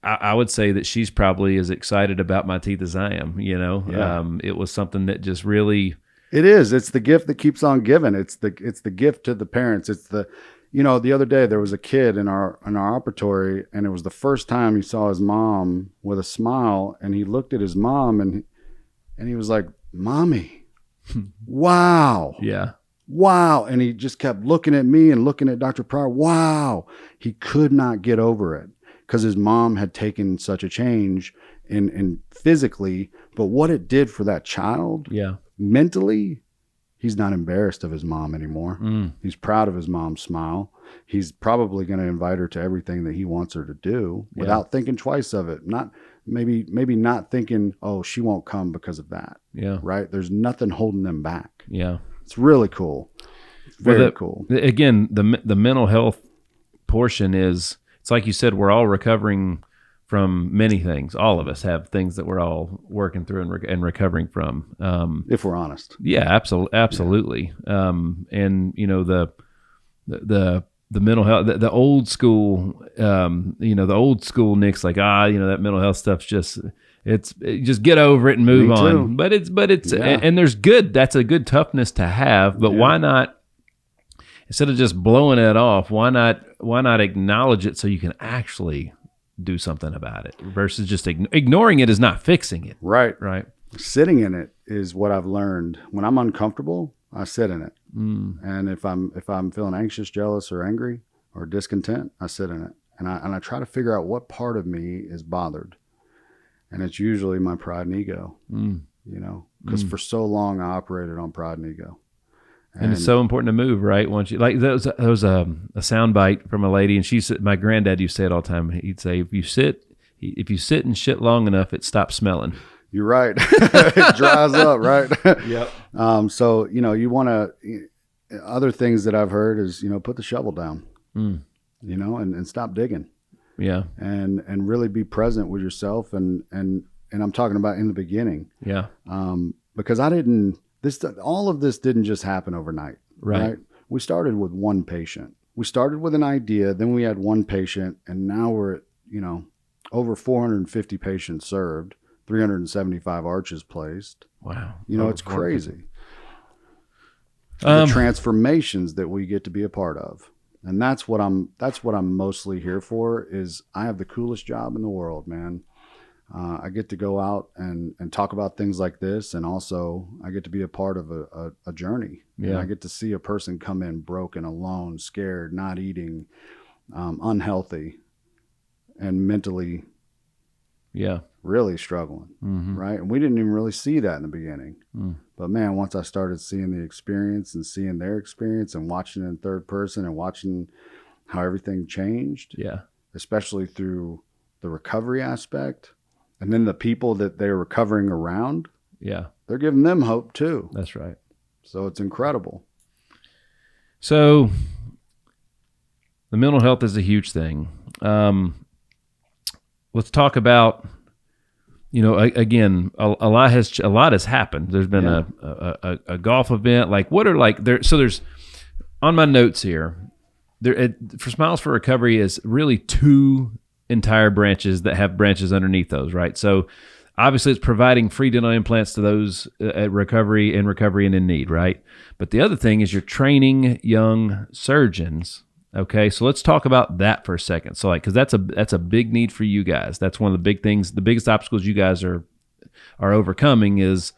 I would say that she's probably as excited about my teeth as I am. It was something that just really. It is. It's the gift that keeps on giving. It's the gift to the parents. It's the, the other day there was a kid in our operatory, and it was the first time he saw his mom with a smile, and he looked at his mom and he was like, "Mommy, wow, yeah, wow," and he just kept looking at me and looking at Dr. Pryor. Wow, he could not get over it. Because his mom had taken such a change in physically, but what it did for that child, mentally, he's not embarrassed of his mom anymore. He's proud of his mom's smile. He's probably going to invite her to everything that he wants her to do without thinking twice of it. Not maybe not thinking, oh, she won't come because of that. Yeah, right. There's nothing holding them back. Yeah, it's really cool. It's very cool. Again, the mental health portion is. It's like you said, we're all recovering from many things. All of us have things that we're all working through and recovering from. If we're honest. Yeah, absolutely. Yeah. And the mental health, the old school, the old school Nick's like, that mental health stuff's just get over it and move on. But it's and there's that's a good toughness to have. But why not? Instead of just blowing it off, why not acknowledge it so you can actually do something about it versus just ignoring it is not fixing it. Right. Right. Sitting in it is what I've learned. When I'm uncomfortable, I sit in it. And if I'm feeling anxious, jealous, or angry or discontent, I sit in it. And I try to figure out what part of me is bothered. And it's usually my pride and ego, because for so long I operated on pride and ego. And it's so important to move, right? Once you there was a sound bite from a lady, and she said, my granddad used to say it all the time. He'd say, if you sit and shit long enough, it stops smelling. You're right. It dries up, right? Yep. So, you want to, other things that I've heard is, put the shovel down, and stop digging. Yeah. And really be present with yourself. And I'm talking about in the beginning. Yeah. Because all of this didn't just happen overnight. Right. We started with one patient. We started with an idea, then we had one patient, and now we're at, over 450 patients served. 375 arches placed. Wow. It's crazy. The transformations that we get to be a part of. And that's what I'm mostly here for. Is I have the coolest job in the world, man. I get to go out and talk about things like this. And also I get to be a part of a journey. Yeah. And I get to see a person come in broken, alone, scared, not eating, unhealthy, and mentally really struggling, right? And we didn't even really see that in the beginning. But man, once I started seeing the experience and seeing their experience and watching it in third person and watching how everything changed, especially through the recovery aspect, and then the people that they're recovering around, they're giving them hope too. That's right. So it's incredible. So the mental health is a huge thing. Let's talk about, again, a lot has happened. There's been a golf event. Like, what are there's on my notes here, for Smiles for Recovery is really two entire branches that have branches underneath those, right? So obviously it's providing free dental implants to those at recovery and in need, right? But the other thing is you're training young surgeons. Okay, so let's talk about that for a second. So, because that's a big need for you guys. That's one of the big things. The biggest obstacles you guys are overcoming is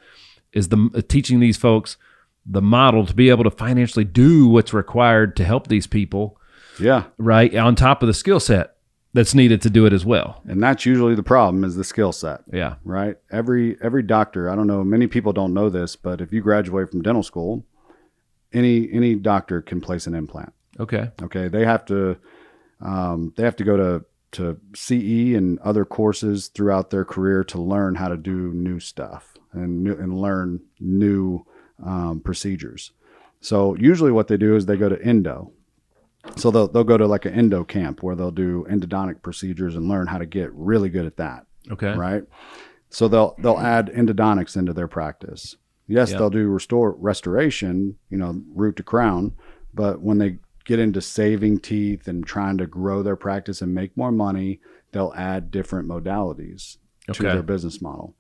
the teaching these folks the model to be able to financially do what's required to help these people. Yeah, right. On top of the skill set that's needed to do it as well. And that's usually the problem is the skill set. Yeah, right. Every doctor. I don't know. Many people don't know this, but if you graduate from dental school, any doctor can place an implant. Okay. They have to go to CE and other courses throughout their career to learn how to do new stuff and learn new procedures. So usually what they do is they go to endo. So they'll go to like an endo camp where they'll do endodontic procedures and learn how to get really good at that. Okay. Right. So they'll add endodontics into their practice. Yes, they'll do restoration, root to crown, but when they get into saving teeth and trying to grow their practice and make more money, they'll add different modalities to their business model.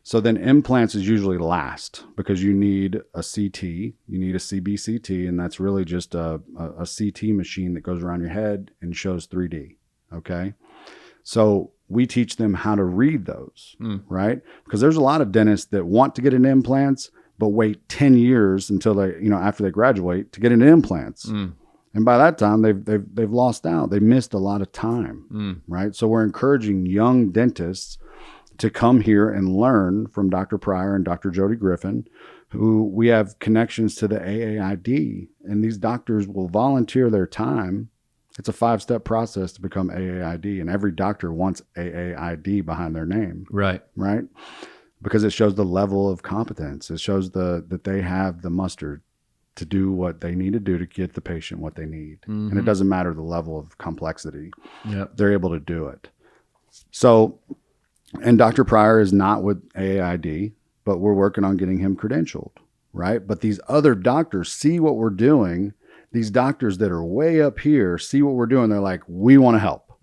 So then implants is usually last because you need a CT, you need a CBCT, and that's really just a CT machine that goes around your head and shows 3D. Okay. So we teach them how to read those, right? Because there's a lot of dentists that want to get into implants, but wait 10 years until they, after they graduate to get into implants. And by that time, they've lost out. They missed a lot of time, right? So we're encouraging young dentists to come here and learn from Dr. Pryor and Dr. Jody Griffin, who we have connections to the AAID. And these doctors will volunteer their time. It's a 5-step process to become AAID. And every doctor wants AAID behind their name. Right. Right? Because it shows the level of competence. It shows that they have the mustard to do what they need to do to get the patient what they need. And it doesn't matter the level of complexity. They're able to do it. So, and Dr. Pryor is not with AAID, but we're working on getting him credentialed, right? But these other doctors see what we're doing. These doctors that are way up here see what we're doing. They're like, we want to help.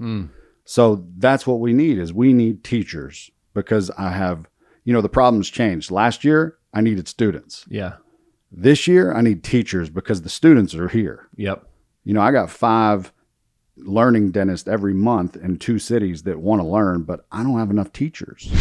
So that's what we need is we need teachers because I have, the problem's changed. Last year, I needed students. Yeah. This year, I need teachers because the students are here. Yep. I got 5 learning dentists every month in 2 cities that want to learn, but I don't have enough teachers.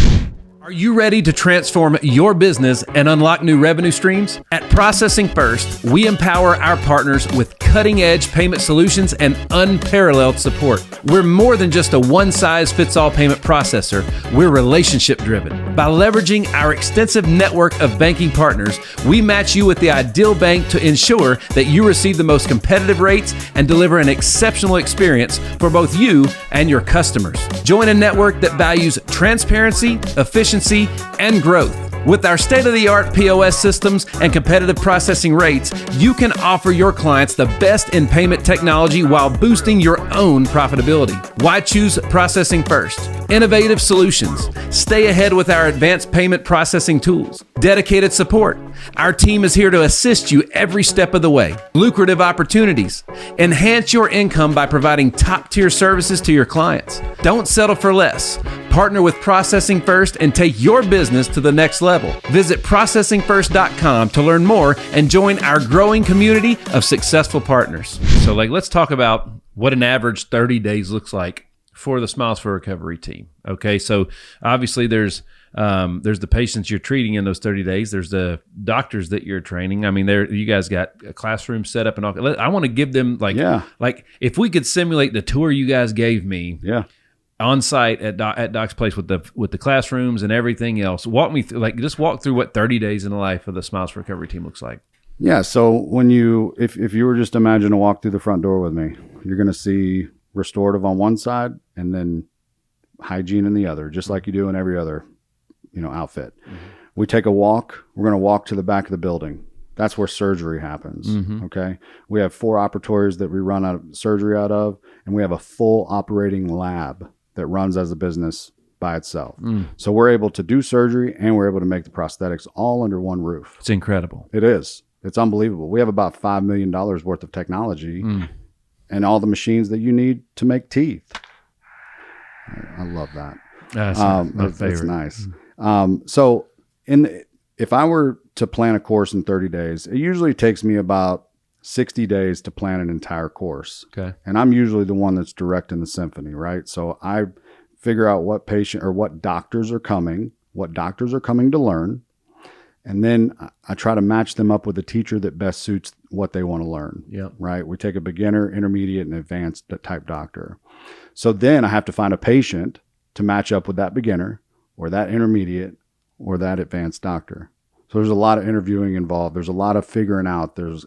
Are you ready to transform your business and unlock new revenue streams? At Processing First, we empower our partners with cutting-edge payment solutions and unparalleled support. We're more than just a one-size-fits-all payment processor. We're relationship-driven. By leveraging our extensive network of banking partners, we match you with the ideal bank to ensure that you receive the most competitive rates and deliver an exceptional experience for both you and your customers. Join a network that values transparency, efficiency, and growth. With our state-of-the-art POS systems and competitive processing rates, you can offer your clients the best in payment technology while boosting your own profitability. Why choose Processing First? Innovative solutions. Stay ahead with our advanced payment processing tools. Dedicated support. Our team is here to assist you every step of the way. Lucrative opportunities. Enhance your income by providing top-tier services to your clients. Don't settle for less. Partner with Processing First and take your business to the next level. Visit processingfirst.com to learn more and join our growing community of successful partners. So let's talk about what an average 30 days looks like for the Smiles for Recovery team. Okay, so obviously there's the patients you're treating in those 30 days. There's the doctors that you're training. I mean, you guys got a classroom set up and all. I want to give them like if we could simulate the tour you guys gave me. Yeah. On site at Doc's place with the classrooms and everything else. Walk me through, just walk through what 30 days in the life of the Smiles for Recovery team looks like. Yeah. So when if you were just imagine to walk through the front door with me, you're going to see restorative on one side and then hygiene in the other, just like you do in every other, outfit. Mm-hmm. We take a walk. We're going to walk to the back of the building. That's where surgery happens. Mm-hmm. Okay. We have 4 operatories that we run surgery out of, and we have a full operating lab that runs as a business by itself. So we're able to do surgery and we're able to make the prosthetics all under one roof. It's incredible. It is. It's unbelievable. We have about $5 million worth of technology and all the machines that you need to make teeth. I love that. That's my favorite. It's nice. So if I were to plan a course in 30 days, it usually takes me about 60 days to plan an entire course. Okay. And I'm usually the one that's directing the symphony, right? So I figure out what patient or what doctors are coming to learn. And then I try to match them up with a teacher that best suits what they want to learn. Yeah. Right. We take a beginner, intermediate, and advanced type doctor. So then I have to find a patient to match up with that beginner or that intermediate or that advanced doctor. So there's a lot of interviewing involved. There's a lot of figuring out. There's,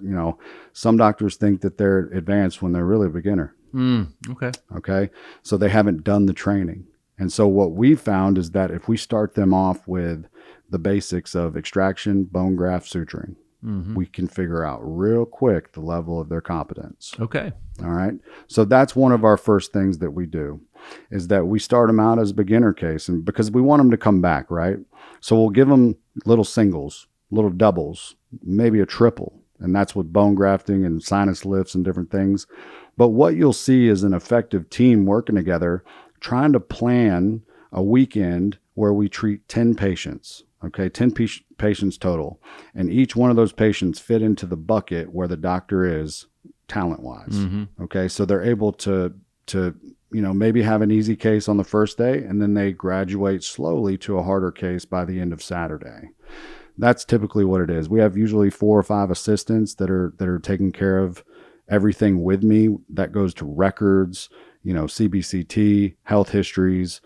some doctors think that they're advanced when they're really a beginner. Okay. Okay. So they haven't done the training. And so what we found is that if we start them off with the basics of extraction, bone graft, suturing, we can figure out real quick the level of their competence. Okay. All right. So that's one of our first things that we do is that we start them out as a beginner case, and because we want them to come back, right? So we'll give them little singles, little doubles, maybe a triple. And that's with bone grafting and sinus lifts and different things. But what you'll see is an effective team working together, trying to plan a weekend where we treat 10 patients. Okay, 10 patients total. And each one of those patients fit into the bucket where the doctor is talent-wise. Okay, so they're able to maybe have an easy case on the first day, and then they graduate slowly to a harder case by the end of Saturday. That's typically what it is. We have usually 4 or 5 assistants that are taking care of everything with me. That goes to records, CBCT, health histories.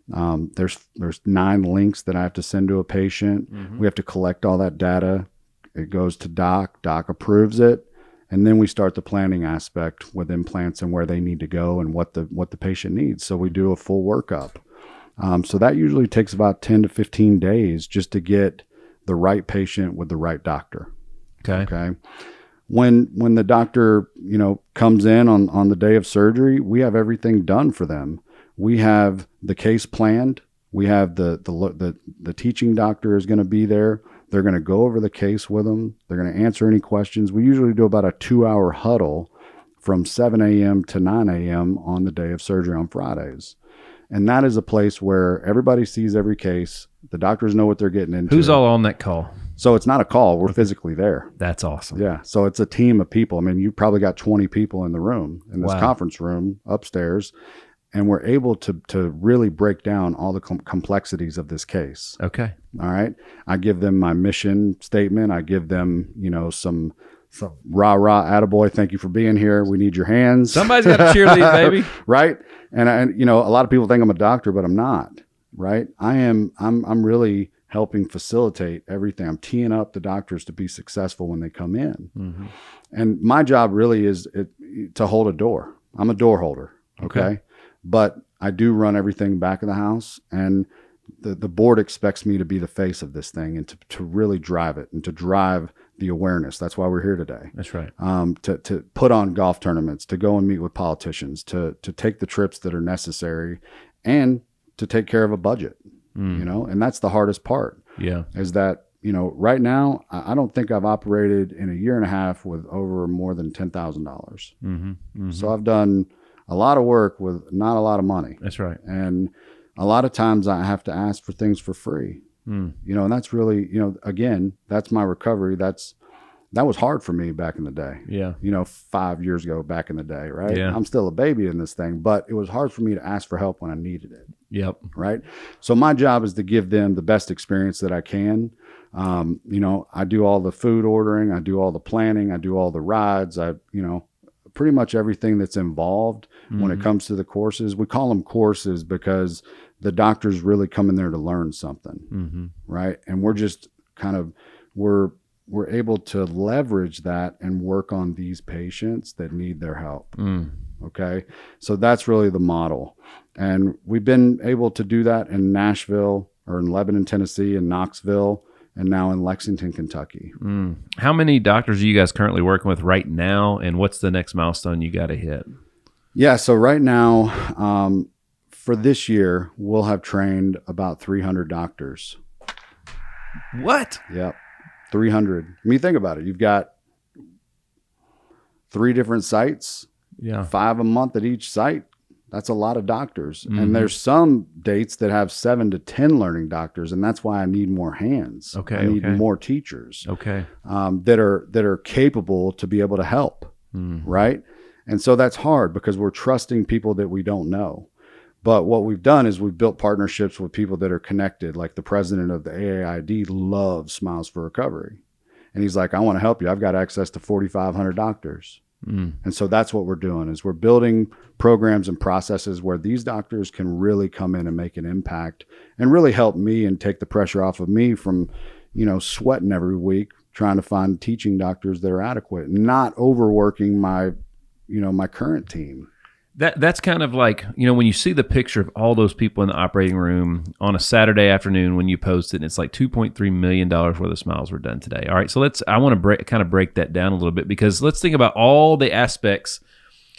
There's 9 links that I have to send to a patient. We have to collect all that data. It goes to Doc. Doc approves it. And then we start the planning aspect with implants and where they need to go and what the patient needs. So we do a full workup. So that usually takes about 10 to 15 days just to get the right patient with the right doctor. Okay. When the doctor, comes in on the day of surgery, we have everything done for them. We have the case planned. We have the teaching doctor is going to be there. They're going to go over the case with them. They're going to answer any questions. We usually do about a 2-hour huddle from 7 a.m. to 9 a.m. on the day of surgery on Fridays. And that is a place where everybody sees every case. The doctors know what they're getting into. Who's all on that call? So it's not a call. We're physically there. That's awesome. Yeah. So it's a team of people. I mean, you probably got 20 people in the room, in this Wow. conference room upstairs, and we're able to really break down all the complexities of this case. Okay. All right. I give them my mission statement. I give them, some rah, attaboy. Thank you for being here. We need your hands. Somebody's got to cheerlead, baby. Right. And a lot of people think I'm a doctor, but I'm not. Right. I'm really helping facilitate everything. I'm teeing up the doctors to be successful when they come in. Mm-hmm. And my job really is to hold a door. I'm a door holder. Okay. But I do run everything back of the house, and the board expects me to be the face of this thing and to really drive it and to drive the awareness. That's why we're here today. That's right. To put on golf tournaments, to go and meet with politicians, to take the trips that are necessary, and to take care of a budget, and that's the hardest part. Yeah. Is that, right now, I don't think I've operated in a year and a half with over more than $10,000. Mm-hmm. Mm-hmm. So I've done a lot of work with not a lot of money. That's right. And a lot of times I have to ask for things for free, and that's really, again, that's my recovery. That was hard for me back in the day. Yeah. 5 years ago back in the day, right? Yeah. I'm still a baby in this thing, but it was hard for me to ask for help when I needed it. Yep. Right. So my job is to give them the best experience that I can. I do all the food ordering. I do all the planning. I do all the rides. Pretty much everything that's involved when it comes to the courses. We call them courses because the doctors really come in there to learn something, right? And we're just we're able to leverage that and work on these patients that need their help. Okay. So that's really the model. And we've been able to do that in Nashville, or in Lebanon, Tennessee, in Knoxville, and now in Lexington, Kentucky. How many doctors are you guys currently working with right now? And what's the next milestone you got to hit? Yeah. So right now, for this year, we'll have trained about 300 doctors. What? Yep. 300. I mean, think about it. You've got 3 different sites, 5 a month at each site. That's a lot of doctors. And there's some dates that have 7 to 10 learning doctors. And that's why I need more hands. Okay. I need more teachers. Okay. That are capable to be able to help. Right. And so that's hard because we're trusting people that we don't know. But what we've done is we've built partnerships with people that are connected. Like the president of the AAID loves Smiles for Recovery. And he's like, I want to help you. I've got access to 4,500 doctors. And so that's what we're doing, is we're building programs and processes where these doctors can really come in and make an impact and really help me and take the pressure off of me from, sweating every week, trying to find teaching doctors that are adequate, not overworking my current team. That's kind of like, when you see the picture of all those people in the operating room on a Saturday afternoon when you post it, and it's like $2.3 million worth of smiles were done today. All right. So I want to break that down a little bit, because let's think about all the aspects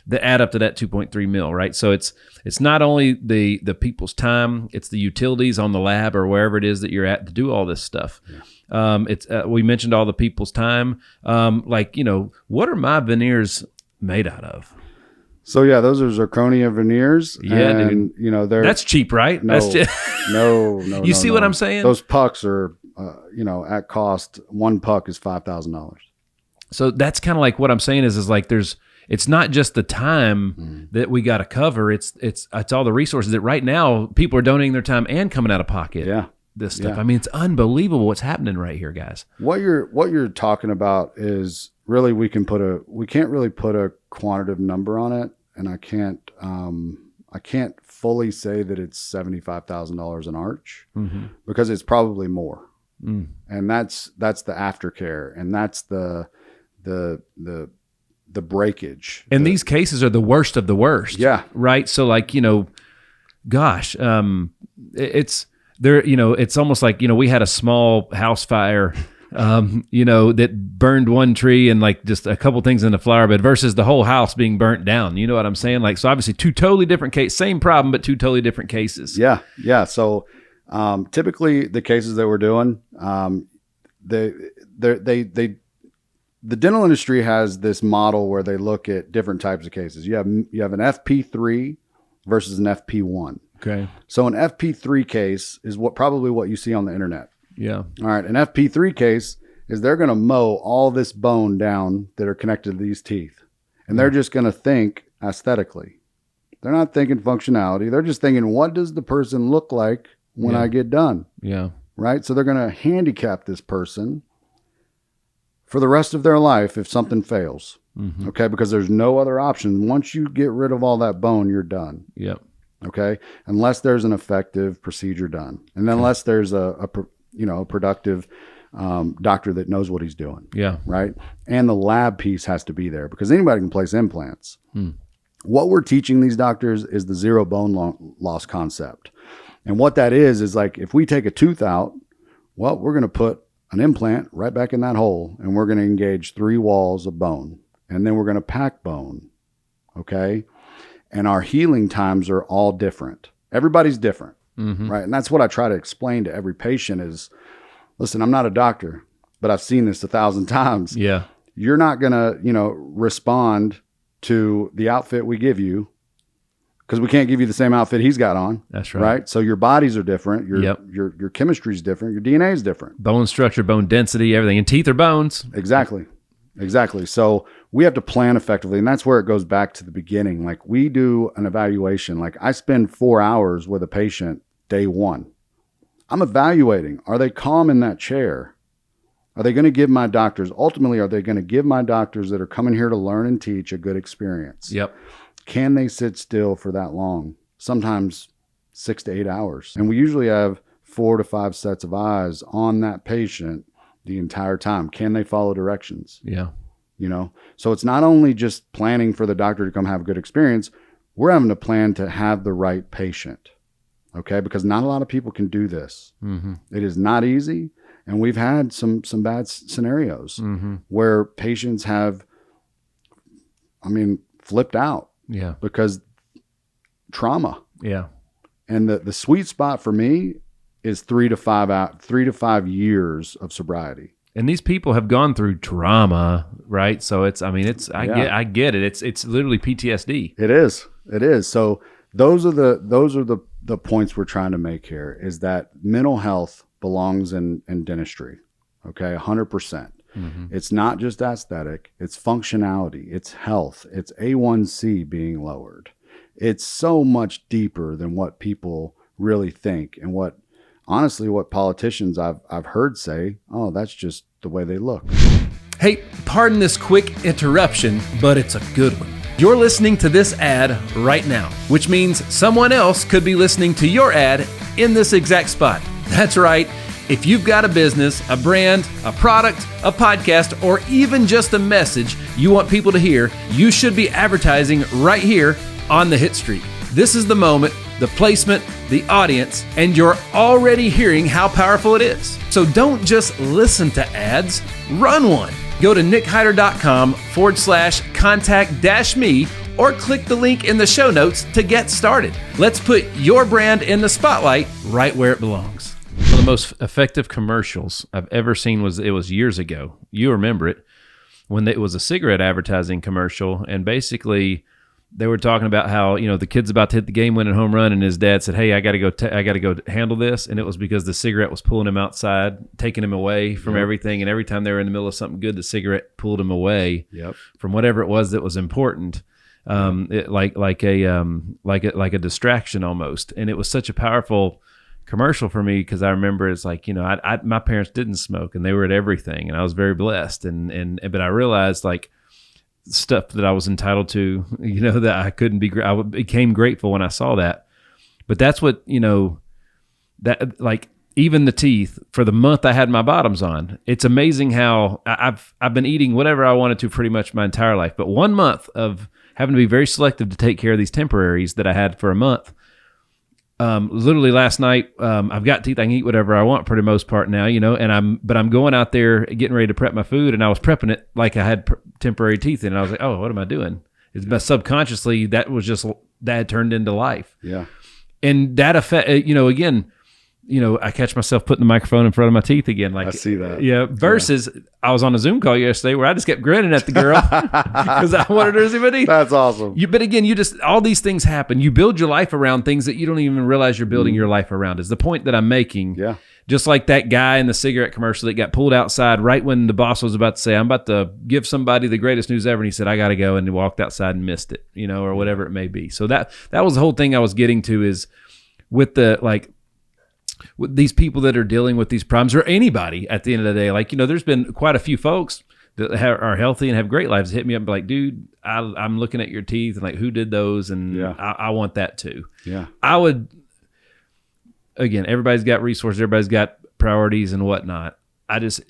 that add up to that 2.3 mil, right? So it's not only the people's time, it's the utilities on the lab or wherever it is that you're at to do all this stuff. Yeah. We mentioned all the people's time. What are my veneers made out of? So yeah, those are zirconia veneers. Yeah, and that's cheap, right? No, That's just, no. You see what I'm saying? Those pucks are, at cost. One puck is $5,000. So that's kind of like what I'm saying is like it's not just the time that we got to cover. It's all the resources that right now people are donating their time and coming out of pocket. Yeah. This stuff. Yeah. I mean, it's unbelievable what's happening right here, guys. What you're talking about is really, we can't really put a quantitative number on it. And I can't fully say that it's $75,000 an arch, because it's probably more. And that's the aftercare, and that's the breakage. And these cases are the worst of the worst. Yeah. Right. So gosh, it's there, it's almost like, we had a small house fire, that burned one tree and like just a couple things in the flower bed versus the whole house being burnt down. You know what I'm saying? Like, so obviously 2 totally different cases, same problem, but 2 totally different cases. Yeah. Yeah. So, typically the cases that we're doing, the dental industry has this model where they look at different types of cases. You have an FP3 versus an FP1. Okay. So an FP3 case is probably what you see on the internet. Yeah. All right. An FP3 case is they're going to mow all this bone down that are connected to these teeth. And they're just going to think aesthetically. They're not thinking functionality. They're just thinking, what does the person look like when I get done? Yeah. Right? So they're going to handicap this person for the rest of their life if something fails. Mm-hmm. Okay? Because there's no other option. Once you get rid of all that bone, you're done. Yep. Okay? Unless there's an effective procedure done. And unless there's a productive doctor that knows what he's doing. Yeah. Right. And the lab piece has to be there because anybody can place implants. What we're teaching these doctors is the zero bone loss concept. And what that is like, if we take a tooth out, well, we're going to put an implant right back in that hole and we're going to engage 3 walls of bone and then we're going to pack bone. Okay. And our healing times are all different. Everybody's different. Right. And that's what I try to explain to every patient is, listen, I'm not a doctor, but I've seen this 1,000 times. Yeah. You're not going to, respond to the outfit we give you because we can't give you the same outfit he's got on. That's right. Right. So your bodies are different. Your chemistry is different. Your DNA is different. Bone structure, bone density, everything. And teeth are bones. Exactly. So we have to plan effectively. And that's where it goes back to the beginning. Like we do an evaluation. Like I spend 4 hours with a patient day one. I'm evaluating. Are they calm in that chair? Are they going to give my doctors, ultimately, are they going to give my doctors that are coming here to learn and teach a good experience? Yep. Can they sit still for that long? Sometimes 6 to 8 hours. And we usually have 4 to 5 sets of eyes on that patient the entire time. Can they follow directions? Yeah. So it's not only just planning for the doctor to come have a good experience. We're having to plan to have the right patient. Okay, because not a lot of people can do this. It is not easy, and we've had some bad scenarios where patients have, flipped out. Yeah, because trauma. Yeah, and the sweet spot for me is 3 to 5 years of sobriety. And these people have gone through trauma, right? So I get it. It's literally PTSD. It is. So those are the points we're trying to make here is that mental health belongs in dentistry. Okay. 100%. It's not just aesthetic. It's functionality. It's health. It's A1C being lowered. It's so much deeper than what people really think and what politicians I've heard say, oh, that's just the way they look. Hey, pardon this quick interruption, but it's a good one. You're listening to this ad right now, which means someone else could be listening to your ad in this exact spot. That's right. If you've got a business, a brand, a product, a podcast, or even just a message you want people to hear, you should be advertising right here on the Hitstreak. This is the moment, the placement, the audience, and you're already hearing how powerful it is. So don't just listen to ads, run one. Go to nickhyder.com/contact-me or click the link in the show notes to get started. Let's put your brand in the spotlight right where it belongs. One of the most effective commercials I've ever seen was years ago. You remember it when it was a cigarette advertising commercial, and basically they were talking about how, the kid's about to hit the game-winning home run, and his dad said, "Hey, I got to go handle this," and it was because the cigarette was pulling him outside, taking him away from everything, and every time they were in the middle of something good, the cigarette pulled him away from whatever it was that was important, like a distraction almost. And it was such a powerful commercial for me because I remember it's like, my parents didn't smoke, and they were at everything, and I was very blessed, but I realized like stuff that I was entitled to, that I couldn't be, I became grateful when I saw that. But that's what, that like even the teeth for the month I had my bottoms on, it's amazing how I've been eating whatever I wanted to pretty much my entire life. But 1 month of having to be very selective to take care of these temporaries that I had for a month. Literally last night, I've got teeth. I can eat whatever I want for the most part now, and I'm going out there getting ready to prep my food, and I was prepping it like I had temporary teeth in, and I was like, oh, what am I doing? It's subconsciously that had turned into life. Yeah. And that effect, again, I catch myself putting the microphone in front of my teeth again. Like I see that. Yeah. Versus I was on a Zoom call yesterday where I just kept grinning at the girl because I wanted her to see my teeth. That's awesome. But again, all these things happen. You build your life around things that you don't even realize you're building your life around is the point that I'm making. Yeah. Just like that guy in the cigarette commercial that got pulled outside right when the boss was about to say, I'm about to give somebody the greatest news ever. And he said, I got to go. And he walked outside and missed it, or whatever it may be. So that was the whole thing I was getting to, is with with these people that are dealing with these problems, or anybody at the end of the day. There's been quite a few folks that are healthy and have great lives hit me up and be like, dude, I'm looking at your teeth and who did those? And I want that too. Yeah. I would, again, everybody's got resources, everybody's got priorities and whatnot.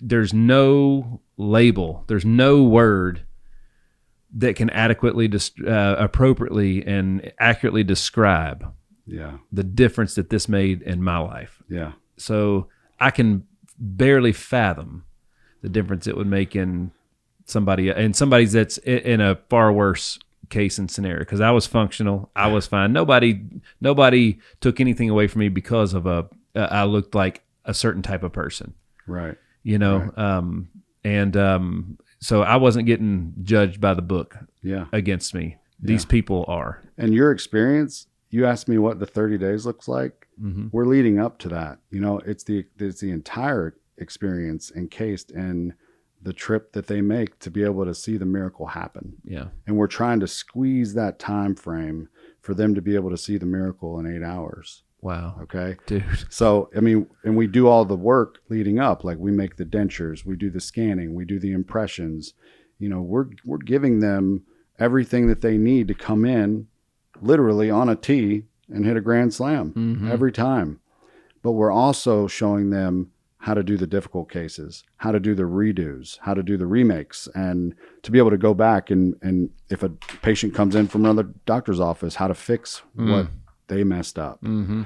There's no label, there's no word that can adequately, appropriately and accurately describe the difference that this made in my life. Yeah. So I can barely fathom the difference it would make in somebody's that's in a far worse case and scenario. Because I was functional, I was fine. Nobody took anything away from me because of I looked like a certain type of person. Right. Right. So I wasn't getting judged by the book. Against me. These people are. And your experience, you asked me what the 30 days looks like. Mm-hmm. We're leading up to that. It's the entire experience encased in the trip that they make to be able to see the miracle happen. Yeah. And we're trying to squeeze that time frame for them to be able to see the miracle in 8 hours. Wow. Okay. Dude. So, and we do all the work leading up, like we make the dentures, we do the scanning, we do the impressions, we're giving them everything that they need to come in literally on a tee and hit a grand slam every time. But we're also showing them how to do the difficult cases, how to do the redos, how to do the remakes, and to be able to go back and if a patient comes in from another doctor's office, how to fix what they messed up. Mm-hmm.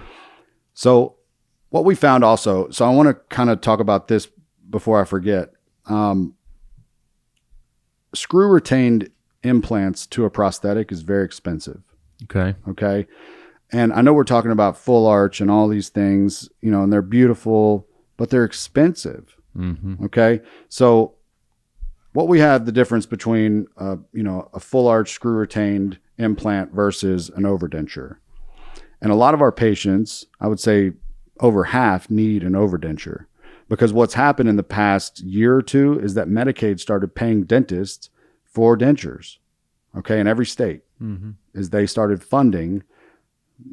So what we found also, so I want to kind of talk about this before I forget. Screw retained implants to a prosthetic is very expensive. Okay. And I know we're talking about full arch and all these things, and they're beautiful, but they're expensive. Mm-hmm. Okay. So what we have the difference between, a full arch screw retained implant versus an overdenture. And a lot of our patients, I would say over half, need an overdenture, because what's happened in the past year or two is that Medicaid started paying dentists for dentures. Okay. In every state, is they started funding,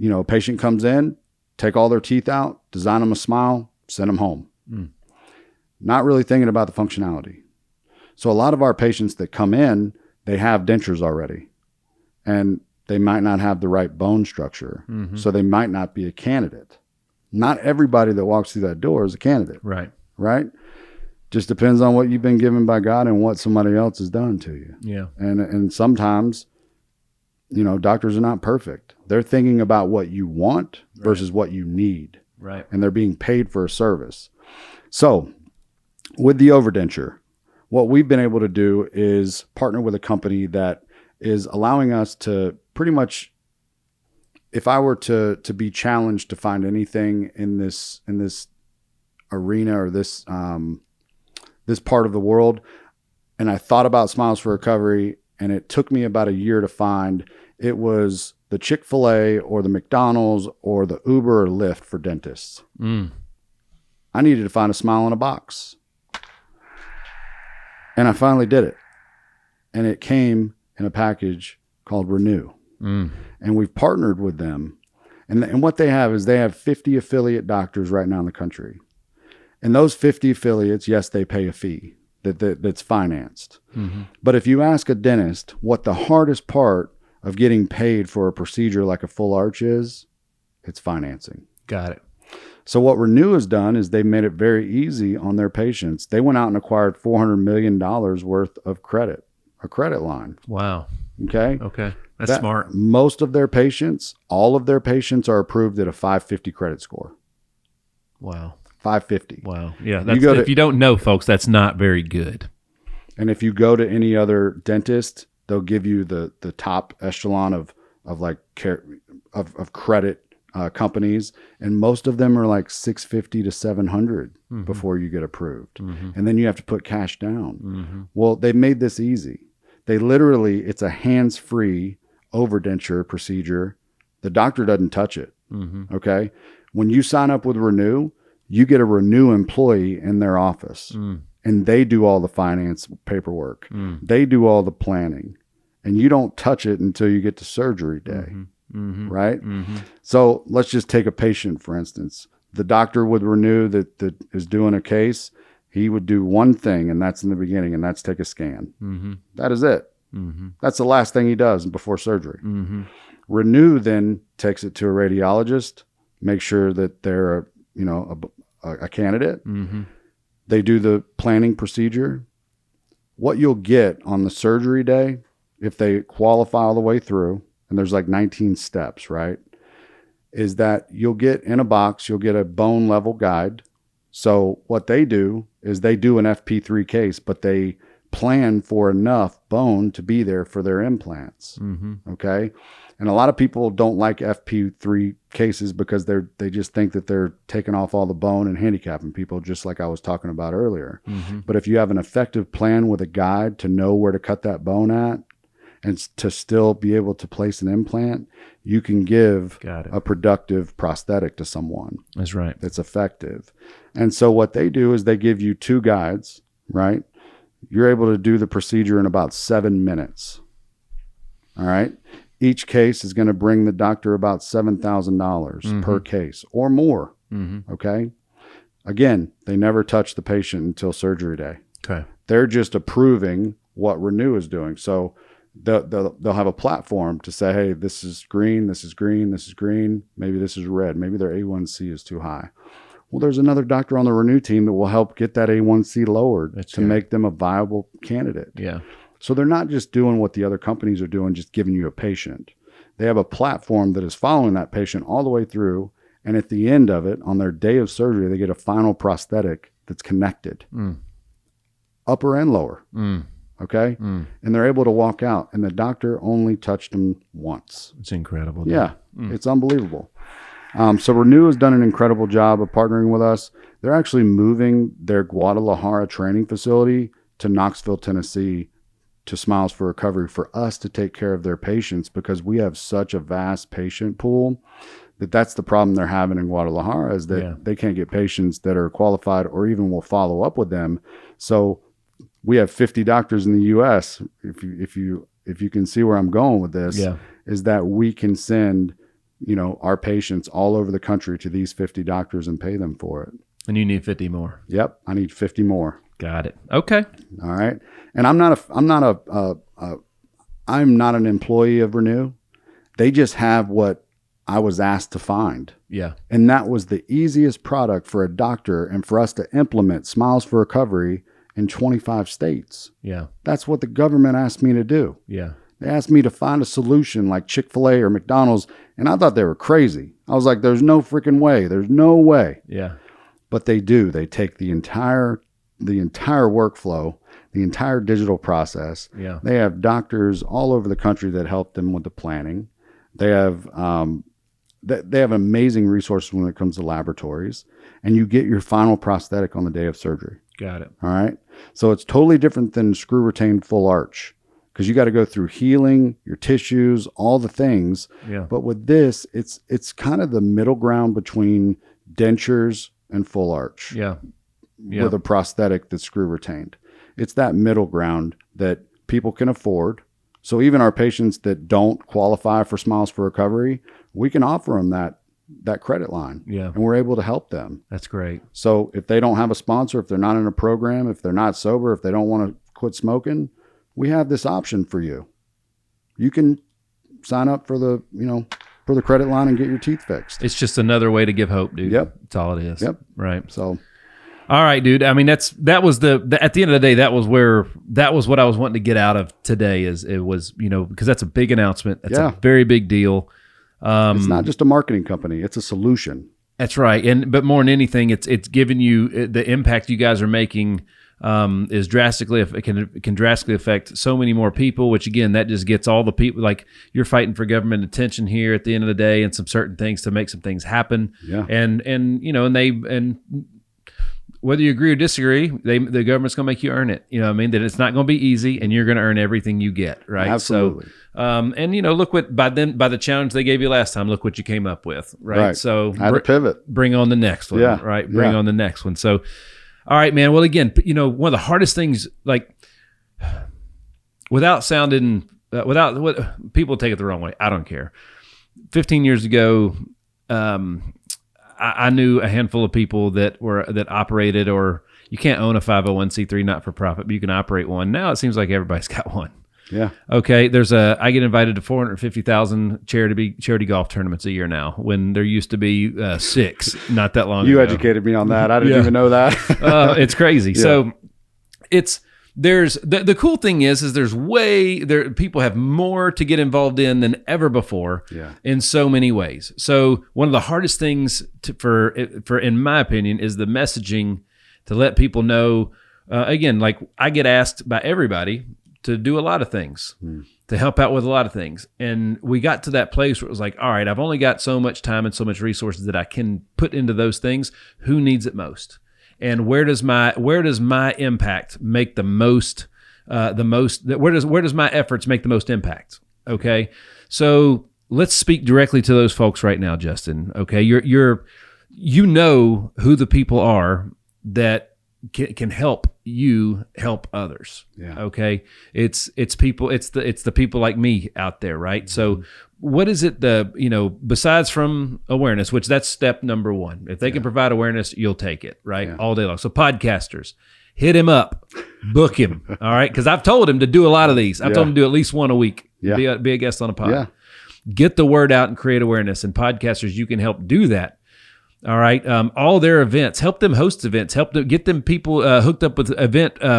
a patient comes in, take all their teeth out, design them a smile, send them home. Not really thinking about the functionality. So a lot of our patients that come in, they have dentures already, and they might not have the right bone structure. Mm-hmm. So they might not be a candidate. Not everybody that walks through that door is a candidate. Right. Just depends on what you've been given by God and what somebody else has done to you. Yeah. And sometimes, doctors are not perfect. They're thinking about what you want versus what you need. Right. And they're being paid for a service. So with the overdenture, what we've been able to do is partner with a company that is allowing us to pretty much, if I were to be challenged to find anything in this arena or this part of the world, and I thought about Smiles for Recovery, and it took me about a year to find, it was the Chick-fil-A or the McDonald's or the Uber or Lyft for dentists. I needed to find a smile in a box. And I finally did it. And it came in a package called Renew. And we've partnered with them. And what they have is they have 50 affiliate doctors right now in the country. And those 50 affiliates, yes, they pay a fee that's financed. Mm-hmm. But if you ask a dentist what the hardest part of getting paid for a procedure like a full arch is, it's financing. Got it. So what Renew has done is they made it very easy on their patients. They went out and acquired $400 million worth of credit, a credit line. Wow. Okay. That's smart. Most of their patients, all of their patients are approved at a 550 credit score. Wow. 550. Wow. Yeah. If you don't know, folks, that's not very good. And if you go to any other dentist, they'll give you the top echelon of credit companies, and most of them are like 650 to 700 before you get approved. And then you have to put cash down. Well, they made this easy. They literally, it's a hands-free overdenture procedure. The doctor doesn't touch it. Okay. When you sign up with Renew, You get a Renew employee in their office, and they do all the finance paperwork. They do all the planning, and you don't touch it until you get to surgery day, right? So let's just take a patient, for instance. The doctor with Renew that is doing a case, he would do one thing, and that's in the beginning, and that's take a scan. That is it. That's the last thing he does before surgery. Renew then takes it to a radiologist, make sure that they're a candidate. They do the planning procedure. What you'll get on the surgery day, if they qualify all the way through, and there's like 19 steps, right, is that you'll get in a box, you'll get a bone level guide. So what they do is they do an FP3 case, but they plan for enough bone to be there for their implants. Okay. And a lot of people don't like FP3 cases because they just think that they're taking off all the bone and handicapping people, just like I was talking about earlier. But if you have an effective plan with a guide to know where to cut that bone at and to still be able to place an implant, you can give a productive prosthetic to someone. That's right. That's effective. And so what they do is they give you 2 guides, right? You're able to do the procedure in about 7 minutes. All right. Each case is going to bring the doctor about $7,000 per case or more. Okay. Again, they never touch the patient until surgery day. Okay. They're just approving what Renew is doing. So they'll have a platform to say, hey, this is green, this is green, this is green. Maybe this is red. Maybe their A1C is too high. Well, there's another doctor on the Renew team that will help get that A1C lowered to make them a viable candidate. Yeah. So they're not just doing what the other companies are doing, just giving you a patient. They have a platform that is following that patient all the way through. And at the end of it, on their day of surgery, they get a final prosthetic that's connected, upper and lower. Okay. And they're able to walk out, and the doctor only touched them once. It's incredible. Yeah. It's unbelievable. So Renew has done an incredible job of partnering with us. They're actually moving their Guadalajara training facility to Knoxville, Tennessee, to Smiles for Recovery, for us to take care of their patients, because we have such a vast patient pool that's the problem they're having in Guadalajara, is that they can't get patients that are qualified or even will follow up with them. So we have 50 doctors in the U.S. If you can see where I'm going with this, is that we can send our patients all over the country to these 50 doctors and pay them for it. And you need 50 more. Yep, I need 50 more. Got it. Okay. All right. And I'm not an employee of Renew. They just have what I was asked to find. Yeah. And that was the easiest product for a doctor and for us to implement Smiles for Recovery in 25 states. Yeah. That's what the government asked me to do. Yeah. They asked me to find a solution like Chick-fil-A or McDonald's, and I thought they were crazy. I was like, there's no freaking way. There's no way. Yeah. But they do. They take the entire workflow, the entire digital process. Yeah. They have doctors all over the country that help them with the planning. They have amazing resources when it comes to laboratories, and you get your final prosthetic on the day of surgery. Got it. All right. So it's totally different than screw retained full arch, because you got to go through healing, your tissues, all the things. Yeah. But with this, it's kind of the middle ground between dentures and full arch. Yeah. With a prosthetic that's screw retained. It's that middle ground that people can afford. So even our patients that don't qualify for Smiles for Recovery, we can offer them that credit line. Yeah. And we're able to help them. That's great. So if they don't have a sponsor, if they're not in a program, if they're not sober, if they don't want to quit smoking, we have this option for you. You can sign up for the credit line and get your teeth fixed. It's just another way to give hope, dude. Yep. That's all it is. Yep. Right. So, all right, dude. I mean, that was at the end of the day, that was what I was wanting to get out of today, because that's a big announcement. That's a very big deal. It's not just a marketing company. It's a solution. That's right. But more than anything, it's giving you the impact you guys are making is drastically, it can drastically affect so many more people, which again, that just gets all the people, like you're fighting for government attention here at the end of the day and some certain things to make some things happen. Yeah. And whether you agree or disagree, the government's going to make you earn it. You know what I mean? That it's not going to be easy, and you're going to earn everything you get, right? Absolutely. So, and look what by the challenge they gave you last time, look what you came up with, right? So I had to pivot. Bring on the next one, right? Bring on the next one. So, all right, man. Well, again, one of the hardest things, like, without sounding, what people take it the wrong way. I don't care. 15 years ago, I knew a handful of people that operated, or you can't own a 501c3 not-for-profit, but you can operate one. Now it seems like everybody's got one. Yeah. Okay. I get invited to 450,000 charity golf tournaments a year now, when there used to be 6 not that long ago. You educated me on that. I didn't even know that. It's crazy. Yeah. So there's the cool thing is people have more to get involved in than ever before, in so many ways. So one of the hardest things for in my opinion is the messaging, to let people know, again, like, I get asked by everybody to do a lot of things, to help out with a lot of things. And we got to that place where it was like, all right, I've only got so much time and so much resources that I can put into those things. Who needs it most? And where does my impact make the most? Where does my efforts make the most impact? Okay, so let's speak directly to those folks right now, Justin. Okay, you know who the people are that can help you help others. Yeah. Okay, it's people. It's the people like me out there, right? So what is it, besides from awareness, which that's step number one. If they can provide awareness, you'll take it, right? All day long. So podcasters, hit him up, book him. All right. Cause I've told him to do a lot of these. I've told him to do at least one a week, be a guest on a pod, get the word out and create awareness. And podcasters, you can help do that. All right. All their events, help them host events, get them people hooked up with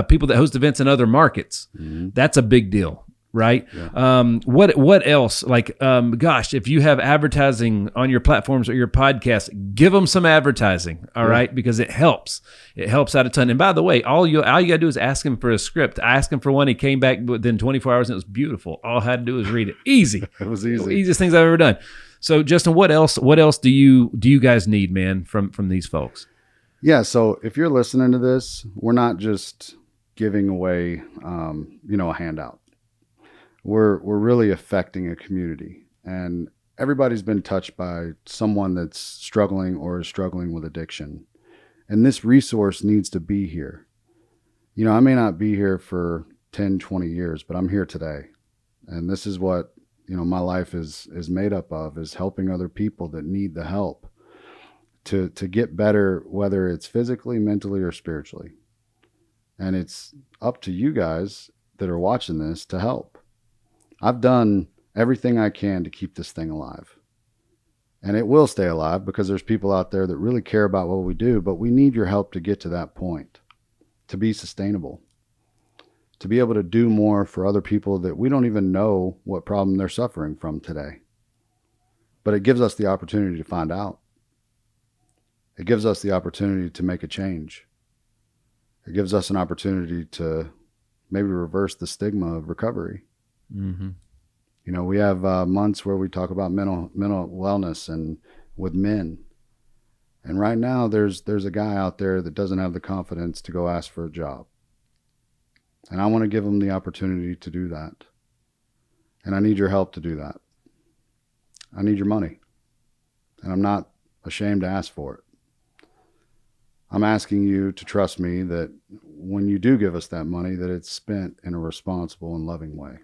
people that host events in other markets. That's a big deal. Right. Yeah. What else? Like, gosh, if you have advertising on your platforms or your podcast, give them some advertising. All right. Because it helps out a ton. And by the way, all you gotta do is ask him for a script. I asked him for one. He came back within 24 hours and it was beautiful. All I had to do was read it. Easy. It was easy. Easiest things I've ever done. So Justin, what else do you guys need, man, from these folks? Yeah. So if you're listening to this, we're not just giving away, a handout. We're really affecting a community, and everybody's been touched by someone that's struggling or is struggling with addiction. And this resource needs to be here. I may not be here for 10, 20 years, but I'm here today. And this is what, my life is made up of, is helping other people that need the help to get better, whether it's physically, mentally, or spiritually. And it's up to you guys that are watching this to help. I've done everything I can to keep this thing alive. And it will stay alive because there's people out there that really care about what we do, but we need your help to get to that point, to be sustainable, to be able to do more for other people that we don't even know what problem they're suffering from today. But it gives us the opportunity to find out. It gives us the opportunity to make a change. It gives us an opportunity to maybe reverse the stigma of recovery. Mm-hmm. We have months where we talk about mental wellness and with men. And right now there's a guy out there that doesn't have the confidence to go ask for a job. And I want to give him the opportunity to do that. And I need your help to do that. I need your money. And I'm not ashamed to ask for it. I'm asking you to trust me that when you do give us that money, that it's spent in a responsible and loving way.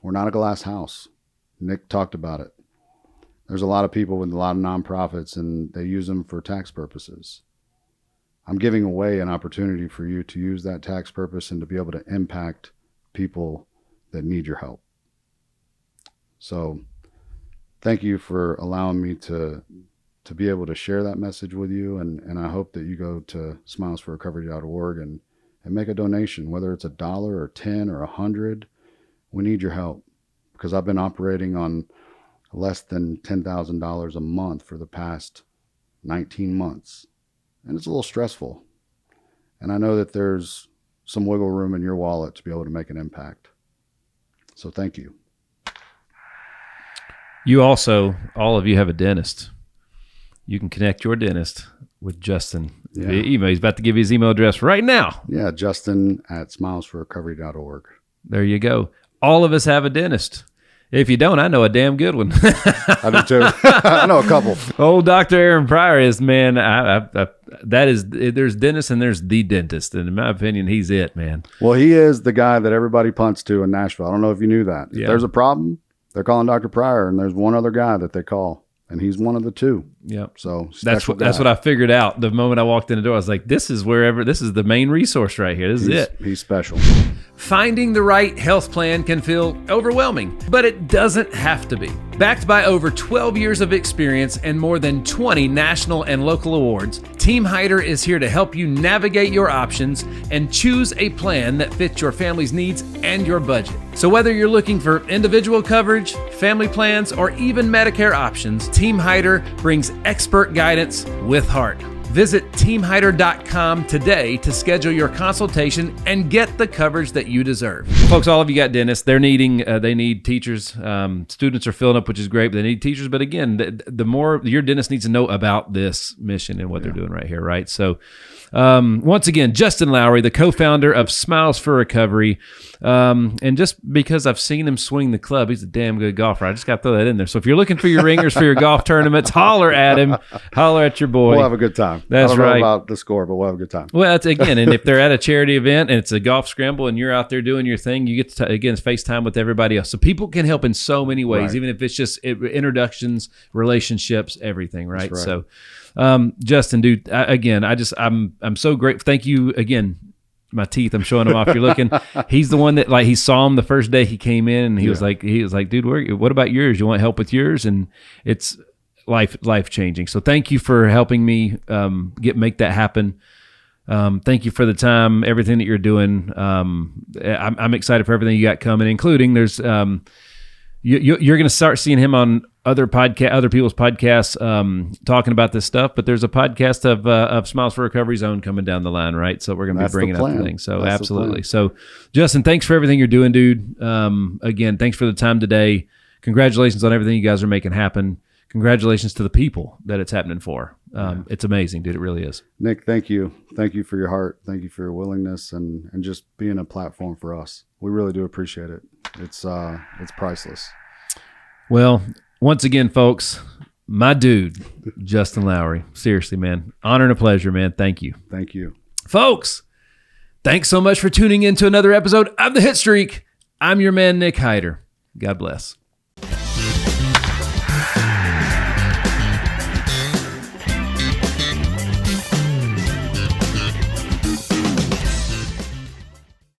We're not a glass house. Nick talked about it. There's a lot of people with a lot of nonprofits and they use them for tax purposes. I'm giving away an opportunity for you to use that tax purpose and to be able to impact people that need your help. So thank you for allowing me to be able to share that message with you. And I hope that you go to smilesforrecovery.org and make a donation, whether it's $1 or 10 or 100. We need your help, because I've been operating on less than $10,000 a month for the past 19 months. And it's a little stressful. And I know that there's some wiggle room in your wallet to be able to make an impact. So thank you. You also, all of you have a dentist. You can connect your dentist with Justin Yeah. Email. He's about to give you his email address right now. Yeah, Justin@smilesforrecovery.org. There you go. All of us have a dentist. If you don't, I know a damn good one. I do too. I know a couple. Old Dr. Aaron Pryor is, man, there's dentists and there's the dentist. And in my opinion, he's it, man. Well, he is the guy that everybody punts to in Nashville. I don't know if you knew that. If there's a problem, they're calling Dr. Pryor, and there's one other guy that they call, and he's one of the two. Yep. So that's what I figured out the moment I walked in the door. I was like, this is the main resource right here. This is it. He's special. Finding the right health plan can feel overwhelming, but it doesn't have to be. Backed by over 12 years of experience and more than 20 national and local awards, Team Hyder is here to help you navigate your options and choose a plan that fits your family's needs and your budget. So whether you're looking for individual coverage, family plans, or even Medicare options, Team Hyder brings expert guidance with heart. Visit teamhyder.com today to schedule your consultation and get the coverage that you deserve. Folks, all of you got dentists. They need teachers. Students are filling up, which is great, but they need teachers. But again, the more your dentist needs to know about this mission and what they're doing right here, right? So once again, Justin Lowry, the co-founder of Smiles for Recovery. And just because I've seen him swing the club, he's a damn good golfer. I just got to throw that in there. So if you're looking for your ringers for your golf tournaments, holler at him. Holler at your boy. We'll have a good time. That's I don't right. know about the score, but we'll have a good time. Well, that's again, and if they're at a charity event and it's a golf scramble and you're out there doing your thing, you get to, again, FaceTime with everybody else. So people can help in so many ways, Right. even if it's just introductions, relationships, everything, right? That's So, Justin, dude, I'm so grateful. Thank you again. My teeth, I'm showing them off. You're looking. He's the one that, like, he saw him the first day he came in, and he was like, dude, what about yours? You want help with yours? And it's life changing. So thank you for helping me make that happen. Thank you for the time, everything that you're doing. I'm excited for everything you got coming, including there's you're going to start seeing him on other people's podcasts talking about this stuff. But there's a podcast of Smiles for Recovery Zone coming down the line, right? So we're going to be bringing up the thing. So That's absolutely. So Justin, thanks for everything you're doing, dude. Again, thanks for the time today. Congratulations on everything you guys are making happen. Congratulations to the people that it's happening for. It's amazing, dude. It really is. Nick, thank you. Thank you for your heart. Thank you for your willingness and just being a platform for us. We really do appreciate it. It's priceless. Well, once again, folks, my dude, Justin Lowry. Seriously, man. Honor and a pleasure, man. Thank you. Thank you. Folks, thanks so much for tuning in to another episode of The Hitstreak. I'm your man, Nick Hyder. God bless.